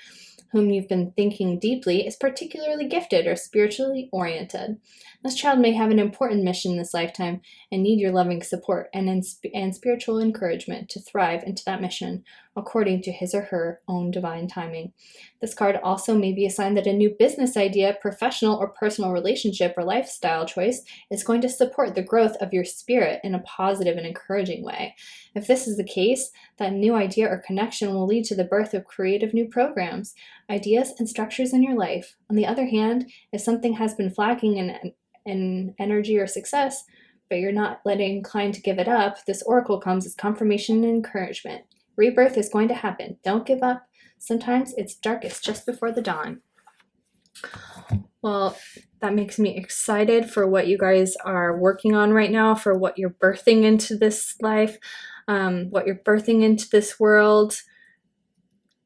whom you've been thinking deeply, is particularly gifted or spiritually oriented. This child may have an important mission this lifetime and need your loving support and spiritual encouragement to thrive into that mission according to his or her own divine timing. This card also may be a sign that a new business idea, professional or personal relationship, or lifestyle choice is going to support the growth of your spirit in a positive and encouraging way. If this is the case, that new idea or connection will lead to the birth of creative new programs, ideas, and structures in your life. On the other hand, if something has been flagging in energy or success, but you're not inclined to give it up, this oracle comes as confirmation and encouragement. Rebirth is going to happen. Don't give up. Sometimes it's darkest just before the dawn. Well, that makes me excited for what you guys are working on right now, for what you're birthing into this life, what you're birthing into this world.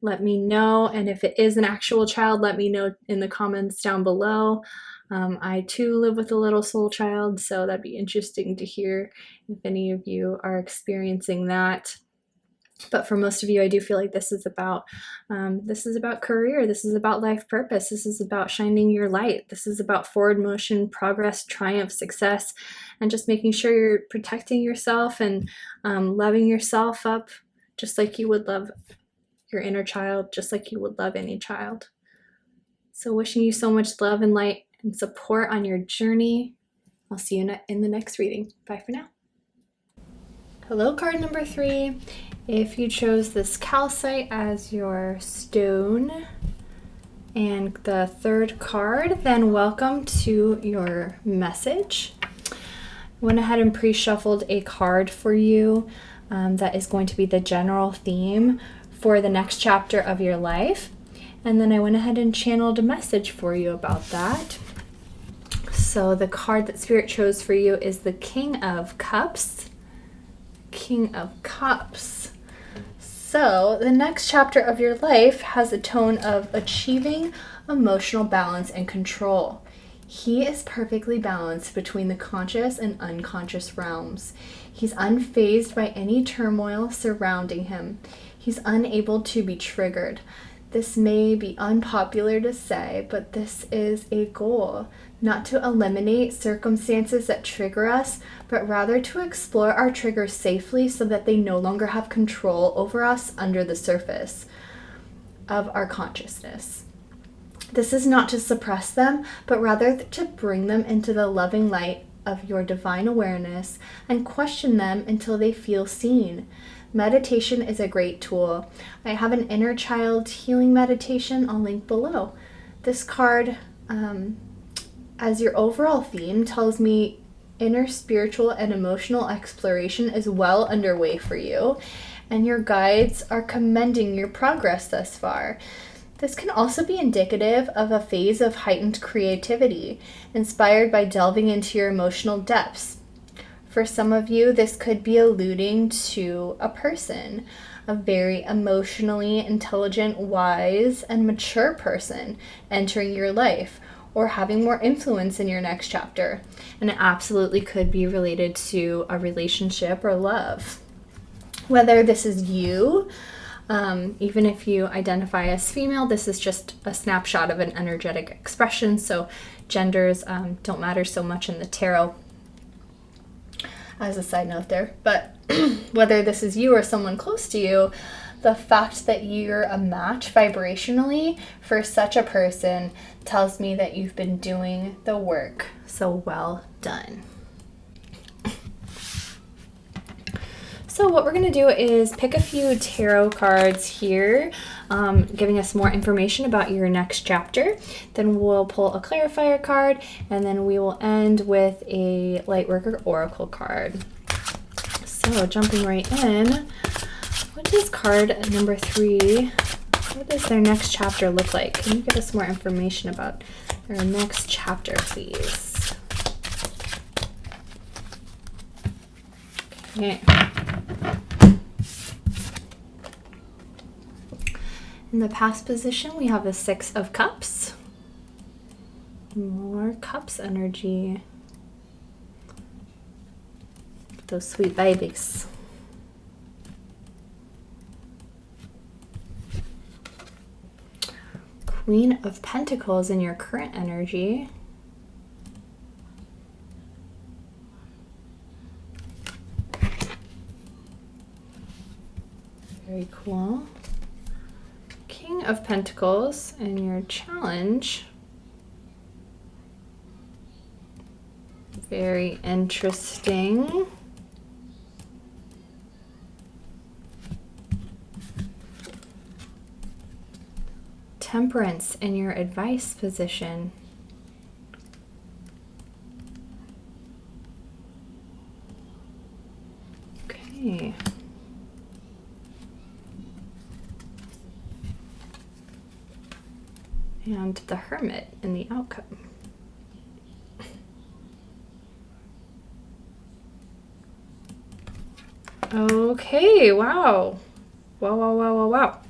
Let me know. And if it is an actual child, let me know in the comments down below. I too live with a little soul child, so that'd be interesting to hear if any of you are experiencing that. But for most of you, I do feel like this is about career. This is about life purpose. This is about shining your light. This is about forward motion, progress, triumph, success, and just making sure you're protecting yourself and loving yourself up just like you would love your inner child, just like you would love any child. So wishing you so much love and light and support on your journey. I'll see you in the next reading. Bye for now. Hello, card number 3. If you chose this calcite as your stone and the third card, then welcome to your message. I went ahead and pre-shuffled a card for you that is going to be the general theme for the next chapter of your life. And then I went ahead and channeled a message for you about that. So the card that Spirit chose for you is the King of Cups. King of Cups. So the next chapter of your life has a tone of achieving emotional balance and control. He is perfectly balanced between the conscious and unconscious realms. He's unfazed by any turmoil surrounding him. He's unable to be triggered. This may be unpopular to say, but this is a goal. Not to eliminate circumstances that trigger us, but rather to explore our triggers safely so that they no longer have control over us under the surface of our consciousness. This is not to suppress them, but rather to bring them into the loving light of your divine awareness and question them until they feel seen. Meditation is a great tool. I have an inner child healing meditation I'll link below. This card, as your overall theme, tells me inner spiritual and emotional exploration is well underway for you, and your guides are commending your progress thus far. This can also be indicative of a phase of heightened creativity, inspired by delving into your emotional depths. For some of you, this could be alluding to a person, a very emotionally intelligent, wise, and mature person entering your life or having more influence in your next chapter. And it absolutely could be related to a relationship or love. Whether this is you, even if you identify as female, this is just a snapshot of an energetic expression, so genders don't matter so much in the tarot, as a side note there. But whether this is you or someone close to you, the fact that you're a match vibrationally for such a person tells me that you've been doing the work. So well done. So what we're going to do is pick a few tarot cards here, giving us more information about your next chapter. Then we'll pull a clarifier card, and then we will end with a Lightworker Oracle card. So jumping right in, what does card number 3, what does their next chapter look like? Can you give us more information about their next chapter, please? Okay. In the past position, we have the 6 of Cups. More Cups energy. Those sweet babies. Queen of Pentacles in your current energy. Very cool. King of Pentacles and your challenge. Very interesting. Temperance in your advice position. Okay. And the Hermit in the outcome. Okay, wow. Wow.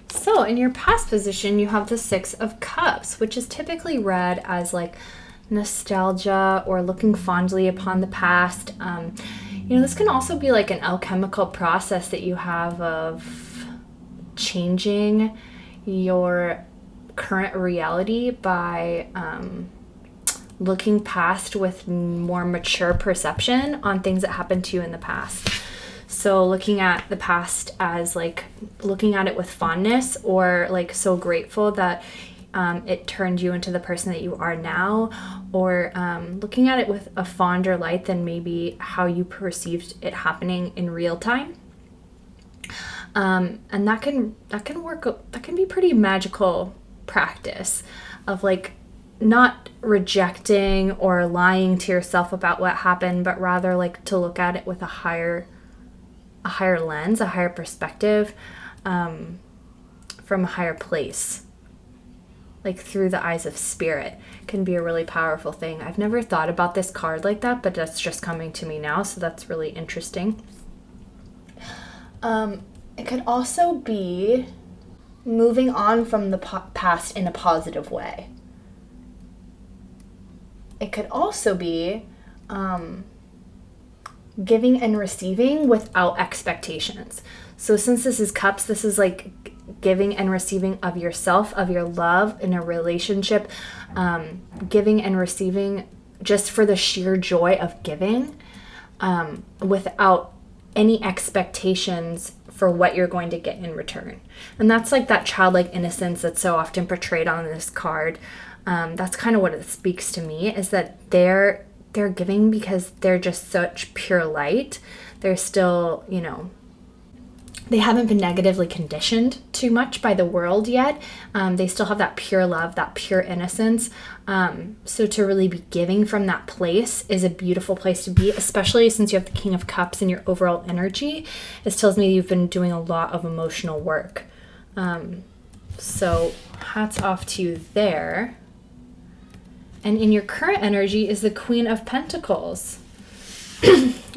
So in your past position, you have the 6 of Cups, which is typically read as like nostalgia or looking fondly upon the past. This can also be like an alchemical process that you have of changing your current reality by looking past with more mature perception on things that happened to you in the past. So looking at the past as like looking at it with fondness, or like so grateful that it turned you into the person that you are now, or looking at it with a fonder light than maybe how you perceived it happening in real time. And that can work. That can be pretty magical practice of like not rejecting or lying to yourself about what happened, but rather like to look at it with a higher lens, a higher perspective, from a higher place, like through the eyes of spirit. Can be a really powerful thing. I've never thought about this card like that, but that's just coming to me now, so that's really interesting. It could also be moving on from the past in a positive way. It could also be giving and receiving without expectations. So since this is Cups, this is like giving and receiving of yourself, of your love in a relationship, giving and receiving just for the sheer joy of giving, without any expectations for what you're going to get in return. And that's like that childlike innocence that's so often portrayed on this card. That's kind of what it speaks to me, is that they're giving because they're just such pure light. They're still, they haven't been negatively conditioned too much by the world yet. They still have that pure love, that pure innocence. So to really be giving from that place is a beautiful place to be, especially since you have the King of Cups in your overall energy. This tells me you've been doing a lot of emotional work. So hats off to you there. And in your current energy is the Queen of Pentacles.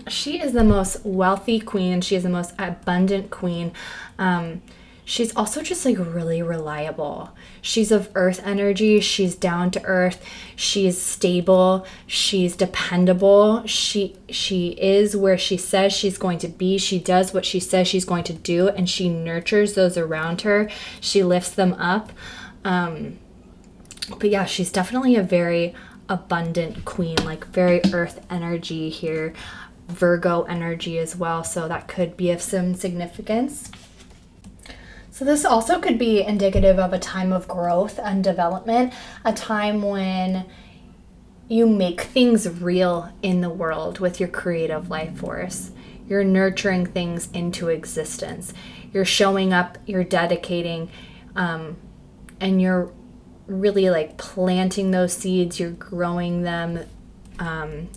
She is the most wealthy queen. She is the most abundant queen. She's also just like really reliable. She's of earth energy. She's down to earth. She's stable. She's dependable. She is where she says she's going to be. She does what she says she's going to do, and she nurtures those around her. She lifts them up. But yeah, she's definitely a very abundant queen, like very earth energy here. Virgo energy as well, so that could be of some significance. So this also could be indicative of a time of growth and development, a time when you make things real in the world with your creative life force. You're nurturing things into existence. You're showing up, you're dedicating, and you're really like planting those seeds, you're growing them,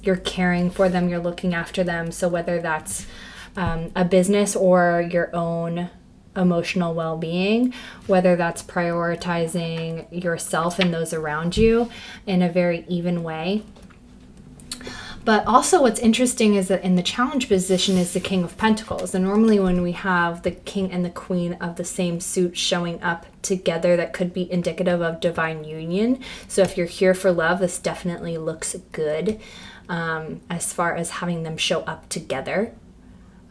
you're caring for them, you're looking after them. So whether that's a business or your own emotional well-being, whether that's prioritizing yourself and those around you in a very even way. But also what's interesting is that in the challenge position is the King of Pentacles. And normally when we have the King and the Queen of the same suit showing up together, that could be indicative of divine union. So if you're here for love, this definitely looks good as far as having them show up together.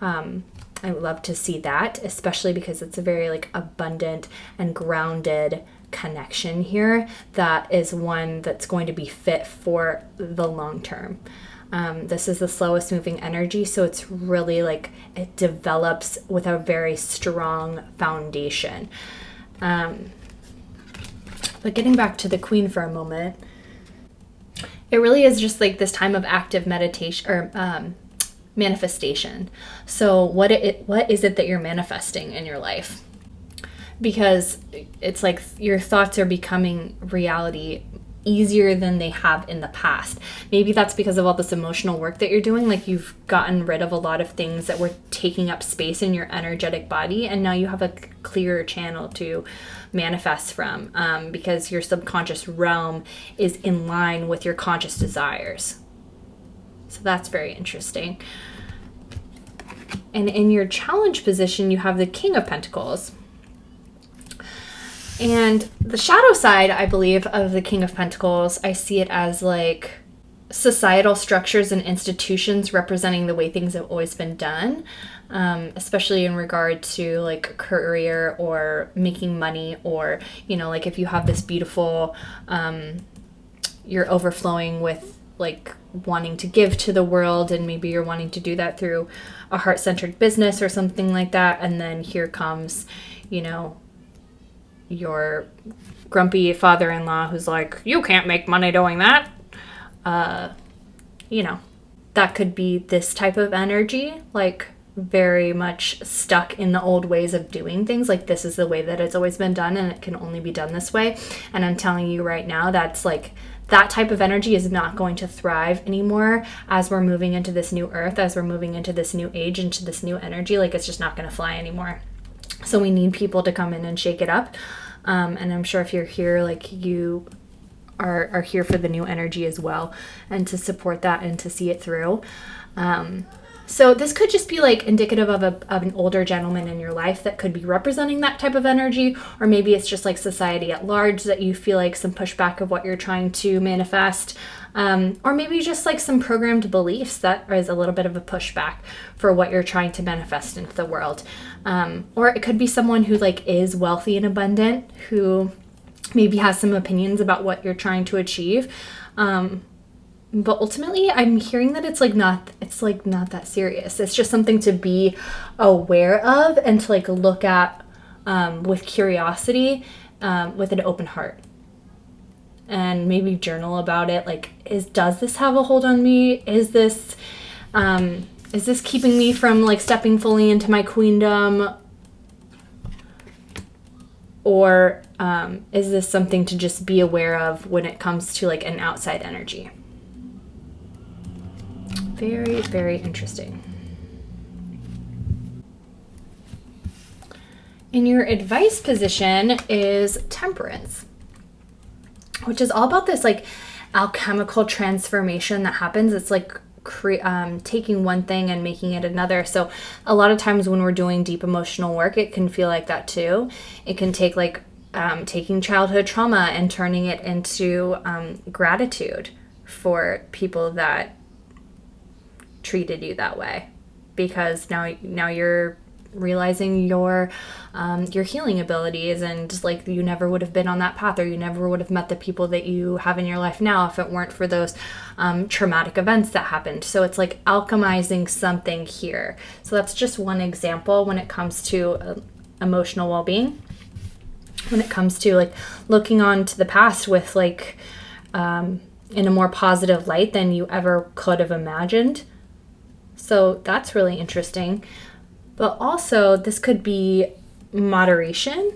I would love to see that, especially because it's a very like abundant and grounded connection here that is one that's going to be fit for the long term. This is the slowest moving energy, so it's really like it develops with a very strong foundation. But getting back to the Queen for a moment, it really is just like this time of active meditation or manifestation. So what is it that you're manifesting in your life? Because it's like your thoughts are becoming reality easier than they have in the past. Maybe that's because of all this emotional work that you're doing. Like you've gotten rid of a lot of things that were taking up space in your energetic body, and now you have a clearer channel to manifest from, because your subconscious realm is in line with your conscious desires. So that's very interesting. And in your challenge position, you have the King of Pentacles. And the shadow side, I believe, of the King of Pentacles, I see it as like societal structures and institutions representing the way things have always been done, especially in regard to like career or making money, or, like if you have this beautiful, you're overflowing with like wanting to give to the world, and maybe you're wanting to do that through a heart-centered business or something like that. And then here comes, your grumpy father-in-law who's like, you can't make money doing that. That could be this type of energy, like very much stuck in the old ways of doing things. Like this is the way that it's always been done, and it can only be done this way. And I'm telling you right now, that's like, that type of energy is not going to thrive anymore as we're moving into this new earth, as we're moving into this new age, into this new energy. Like it's just not going to fly anymore. So we need people to come in and shake it up. And I'm sure if you're here, like you are here for the new energy as well, and to support that and to see it through. So this could just be like indicative of an older gentleman in your life that could be representing that type of energy, or maybe it's just like society at large that you feel like some pushback of what you're trying to manifest, or maybe just like some programmed beliefs that is a little bit of a pushback for what you're trying to manifest into the world. Or it could be someone who like is wealthy and abundant, who maybe has some opinions about what you're trying to achieve. But ultimately, I'm hearing that it's not that serious. It's just something to be aware of and to like look at with curiosity, with an open heart. and maybe journal about it. Like, does this have a hold on me? Is this keeping me from like stepping fully into my queendom? Or is this something to just be aware of when it comes to like an outside energy? Very, very interesting. In your advice position is Temperance, which is all about this like alchemical transformation that happens. It's like taking one thing and making it another. So a lot of times when we're doing deep emotional work, it can feel like that too. It can take like taking childhood trauma and turning it into gratitude for people that treated you that way, because now you're realizing your healing abilities, and just like you never would have been on that path, or you never would have met the people that you have in your life now if it weren't for those traumatic events that happened. So it's like alchemizing something here. So that's just one example when it comes to emotional well-being, when it comes to like looking on to the past with like in a more positive light than you ever could have imagined. So that's really interesting. But also this could be moderation,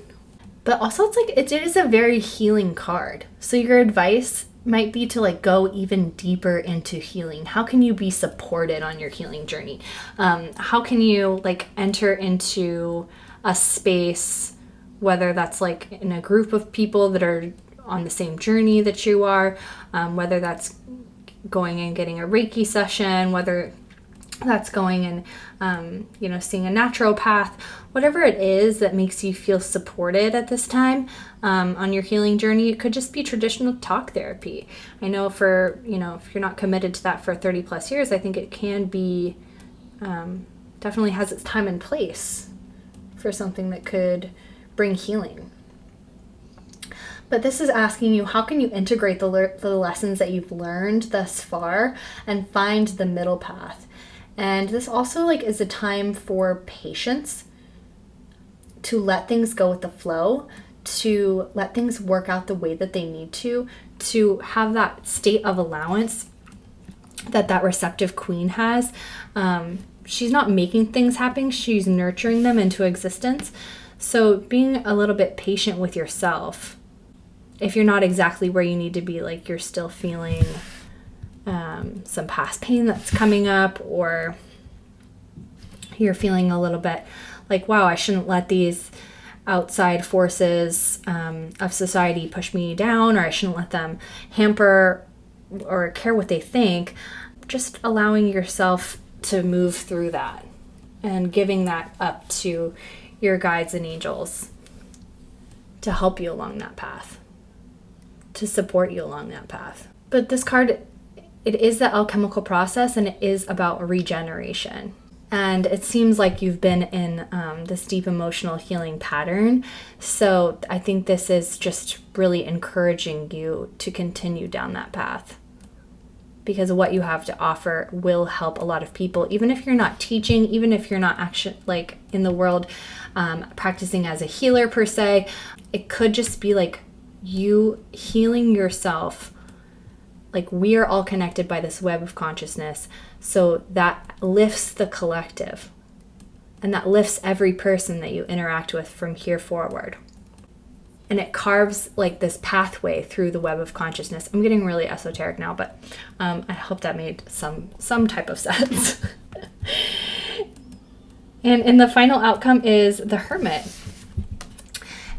but also it's like it is a very healing card. So your advice might be to like go even deeper into healing. How can you be supported on your healing journey? How can you like enter into a space, whether that's like in a group of people that are on the same journey that you are, whether that's going and getting a Reiki session, whether that's going and, seeing a naturopath, whatever it is that makes you feel supported at this time on your healing journey. It could just be traditional talk therapy. I know for, if you're not committed to that for 30 plus years, I think it can be, definitely has its time and place for something that could bring healing. But this is asking you, how can you integrate the lessons that you've learned thus far and find the middle path? And this also like is a time for patience, to let things go with the flow, to let things work out the way that they need to have that state of allowance that receptive queen has. She's not making things happen, she's nurturing them into existence. So being a little bit patient with yourself. If you're not exactly where you need to be, like you're still feeling some past pain that's coming up, or you're feeling a little bit like, wow, I shouldn't let these outside forces of society push me down, or I shouldn't let them hamper or care what they think. Just allowing yourself to move through that and giving that up to your guides and angels to help you along that path, to support you along that path. But this card, it is the alchemical process, and it is about regeneration. And it seems like you've been in this deep emotional healing pattern. So I think this is just really encouraging you to continue down that path, because what you have to offer will help a lot of people. Even if you're not teaching, even if you're not actually like in the world practicing as a healer per se, it could just be like you healing yourself. Like, we are all connected by this web of consciousness. So that lifts the collective, and that lifts every person that you interact with from here forward. And it carves like this pathway through the web of consciousness. I'm getting really esoteric now, but I hope that made some type of sense. And the final outcome is the Hermit.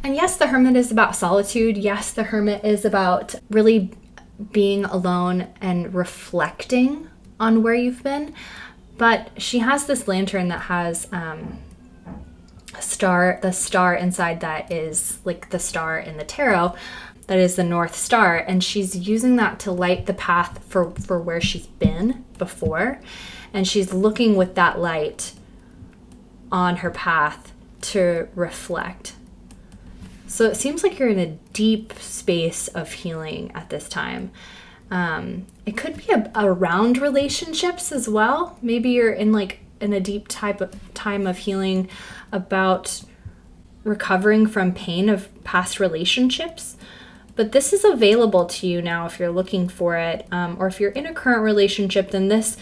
And yes, the Hermit is about solitude. Yes, the Hermit is about really being alone and reflecting on where you've been. But she has this lantern that has the star inside that is like the star in the tarot, that is the North Star, and she's using that to light the path for where she's been before, and she's looking with that light on her path to reflect. So it seems like you're in a deep space of healing at this time. It could be around relationships as well. Maybe you're in a deep time of healing about recovering from pain of past relationships. But this is available to you now if you're looking for it. Or if you're in a current relationship, then this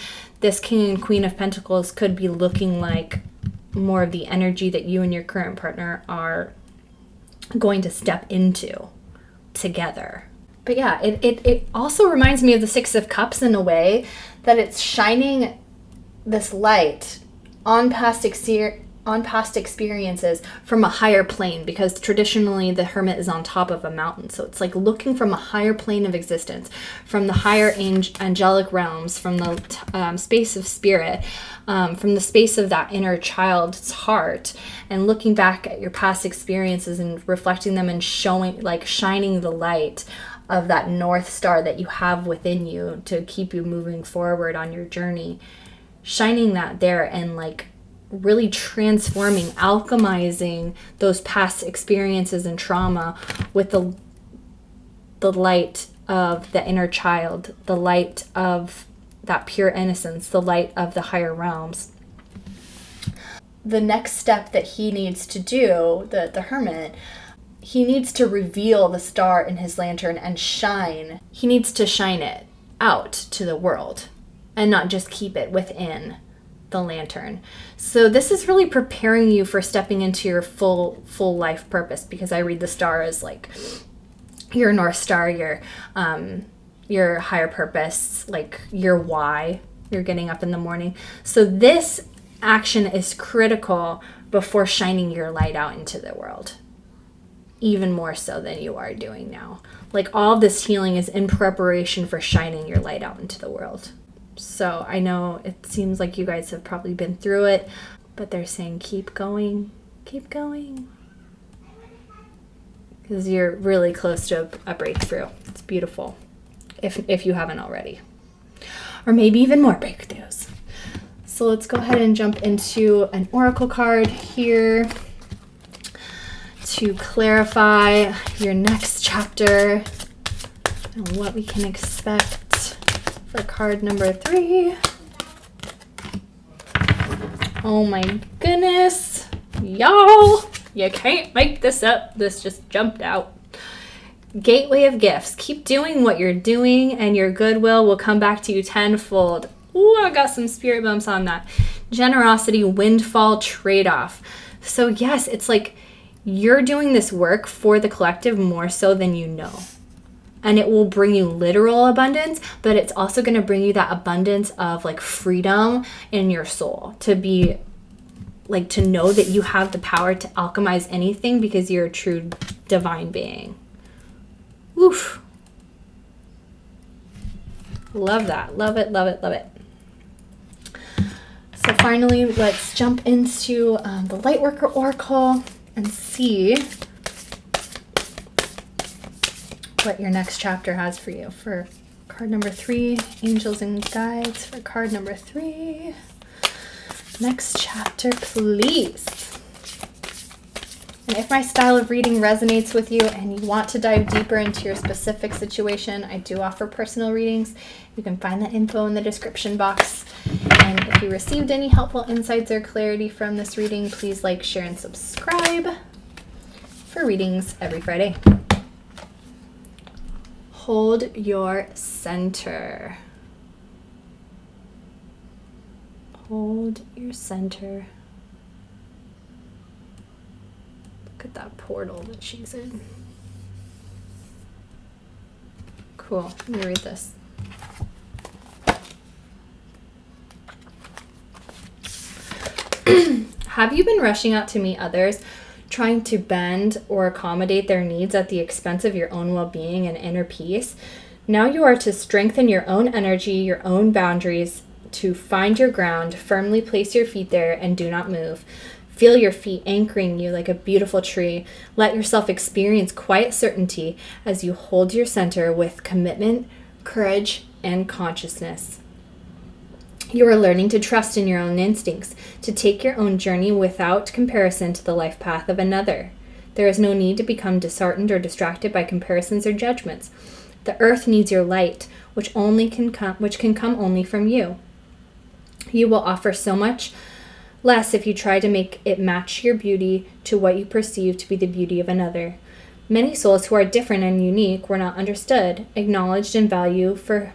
King and Queen of Pentacles could be looking like more of the energy that you and your current partner are going to step into together. But yeah, it also reminds me of the Six of Cups in a way, that it's shining this light on past experiences from a higher plane, because traditionally the Hermit is on top of a mountain. So it's like looking from a higher plane of existence, from the higher angelic realms, from the space of spirit, from the space of that inner child's heart, and looking back at your past experiences and reflecting them and shining the light of that North Star that you have within you to keep you moving forward on your journey, shining that there and really transforming, alchemizing those past experiences and trauma with the light of the inner child, the light of that pure innocence, the light of the higher realms. The next step that he needs to do, the Hermit, he needs to reveal the star in his lantern and shine. He needs to shine it out to the world and not just keep it within the lantern. So this is really preparing you for stepping into your full life purpose, because I read the star as like your North Star, your higher purpose, like your why. You're getting up in the morning. So this action is critical before shining your light out into the world, even more so than you are doing now. Like all this healing is in preparation for shining your light out into the world. So I know it seems like you guys have probably been through it, but they're saying keep going, because you're really close to a breakthrough. It's beautiful, if you haven't already, or maybe even more breakthroughs. So let's go ahead and jump into an oracle card here to clarify your next chapter and what we can expect for card number 3. Oh my goodness, y'all, you can't make this up. This just jumped out. Gateway of gifts. Keep doing what you're doing and your goodwill will come back to you tenfold. Ooh, I got some spirit bumps on that. Generosity, windfall, trade-off. So yes, it's like you're doing this work for the collective more so than you know. And it will bring you literal abundance, but it's also going to bring you that abundance of like freedom in your soul, to be like, to know that you have the power to alchemize anything because you're a true divine being. Oof. Love that. Love it, love it, love it. So finally, let's jump into the Lightworker Oracle and see what your next chapter has for you. For card number 3, Angels and Guides. For card number 3, next chapter, please. And if my style of reading resonates with you and you want to dive deeper into your specific situation, I do offer personal readings. You can find the info in the description box. And if you received any helpful insights or clarity from this reading, please like, share, and subscribe for readings every Friday. Hold your center. Hold your center. Look at that portal that she's in. Cool. Let me read this. Have you been rushing out to meet others, trying to bend or accommodate their needs at the expense of your own well-being and inner peace? Now you are to strengthen your own energy, your own boundaries, to find your ground, firmly place your feet there, and do not move. Feel your feet anchoring you like a beautiful tree. Let yourself experience quiet certainty as you hold your center with commitment, courage, and consciousness. You are learning to trust in your own instincts, to take your own journey without comparison to the life path of another. There is no need to become disheartened or distracted by comparisons or judgments. The earth needs your light, which can come only from you. You will offer so much less if you try to make it match your beauty to what you perceive to be the beauty of another. Many souls who are different and unique were not understood, acknowledged, and valued for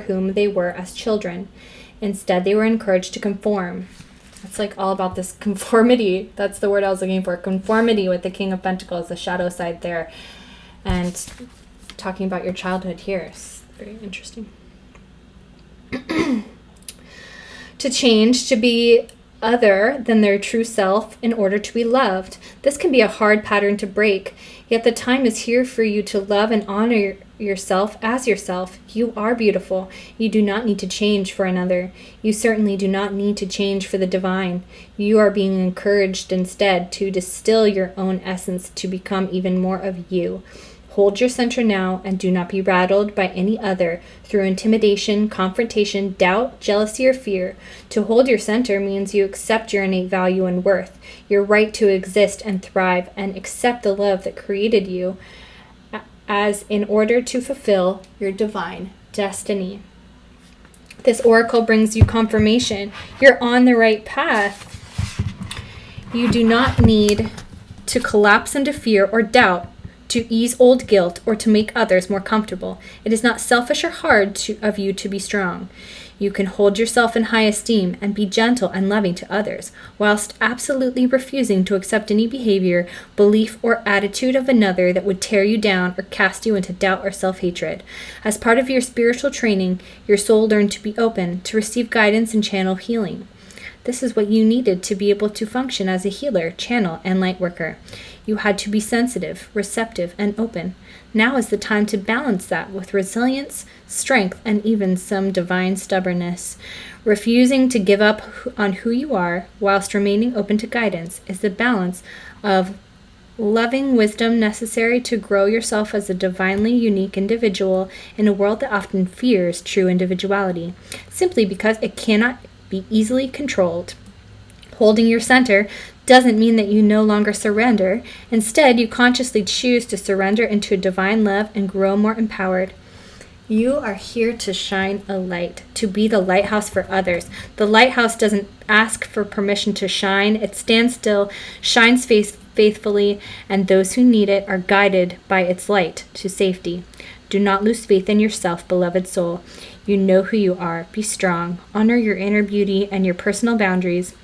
whom they were as children. Instead, they were encouraged to conform. It's like all about this conformity. That's the word I was looking for. Conformity with the King of Pentacles, the shadow side there. And talking about your childhood here is very interesting. To change, to be other than their true self in order to be loved. This can be a hard pattern to break, yet the time is here for you to love and honor yourself as yourself. You are beautiful. You do not need to change for another. You certainly do not need to change for the divine. You are being encouraged instead to distill your own essence to become even more of you. Hold your center now and do not be rattled by any other through intimidation, confrontation, doubt, jealousy, or fear. To hold your center means you accept your innate value and worth, your right to exist and thrive, and accept the love that created you as in order to fulfill your divine destiny. This oracle brings you confirmation. You're on the right path. You do not need to collapse into fear or doubt to ease old guilt or to make others more comfortable. It is not selfish or hard of you to be strong. You can hold yourself in high esteem and be gentle and loving to others, whilst absolutely refusing to accept any behavior, belief, or attitude of another that would tear you down or cast you into doubt or self-hatred. As part of your spiritual training, your soul learned to be open, to receive guidance and channel healing. This is what you needed to be able to function as a healer, channel, and light worker. You had to be sensitive, receptive, and open. Now is the time to balance that with resilience, strength, and even some divine stubbornness. Refusing to give up on who you are whilst remaining open to guidance is the balance of loving wisdom necessary to grow yourself as a divinely unique individual in a world that often fears true individuality, simply because it cannot be easily controlled. Holding your center doesn't mean that you no longer surrender. Instead, you consciously choose to surrender into divine love and grow more empowered. You are here to shine a light, to be the lighthouse for others. The lighthouse doesn't ask for permission to shine. It stands still, shines faithfully, and those who need it are guided by its light to safety. Do not lose faith in yourself, beloved soul. You know who you are. Be strong. Honor your inner beauty and your personal boundaries.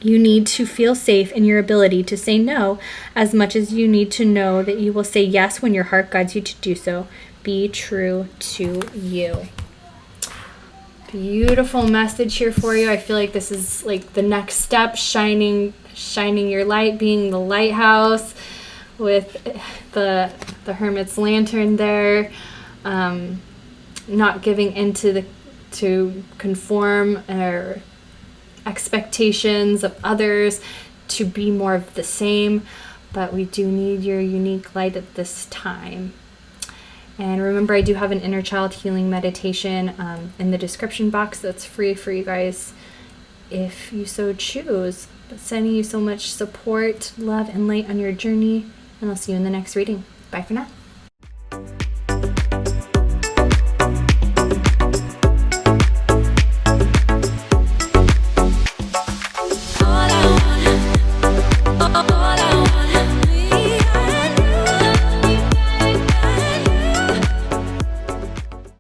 You need to feel safe in your ability to say no as much as you need to know that you will say yes when your heart guides you to do so. Be true to you. Beautiful message here for you. I feel like this is like the next step, shining your light, being the lighthouse with the hermit's lantern there, not giving into to conform or expectations of others, to be more of the same, but we do need your unique light at this time. And remember, I do have an inner child healing meditation in the description box that's free for you guys if you so choose. But sending you so much support, love, and light on your journey, and I'll see you in the next reading. Bye for now.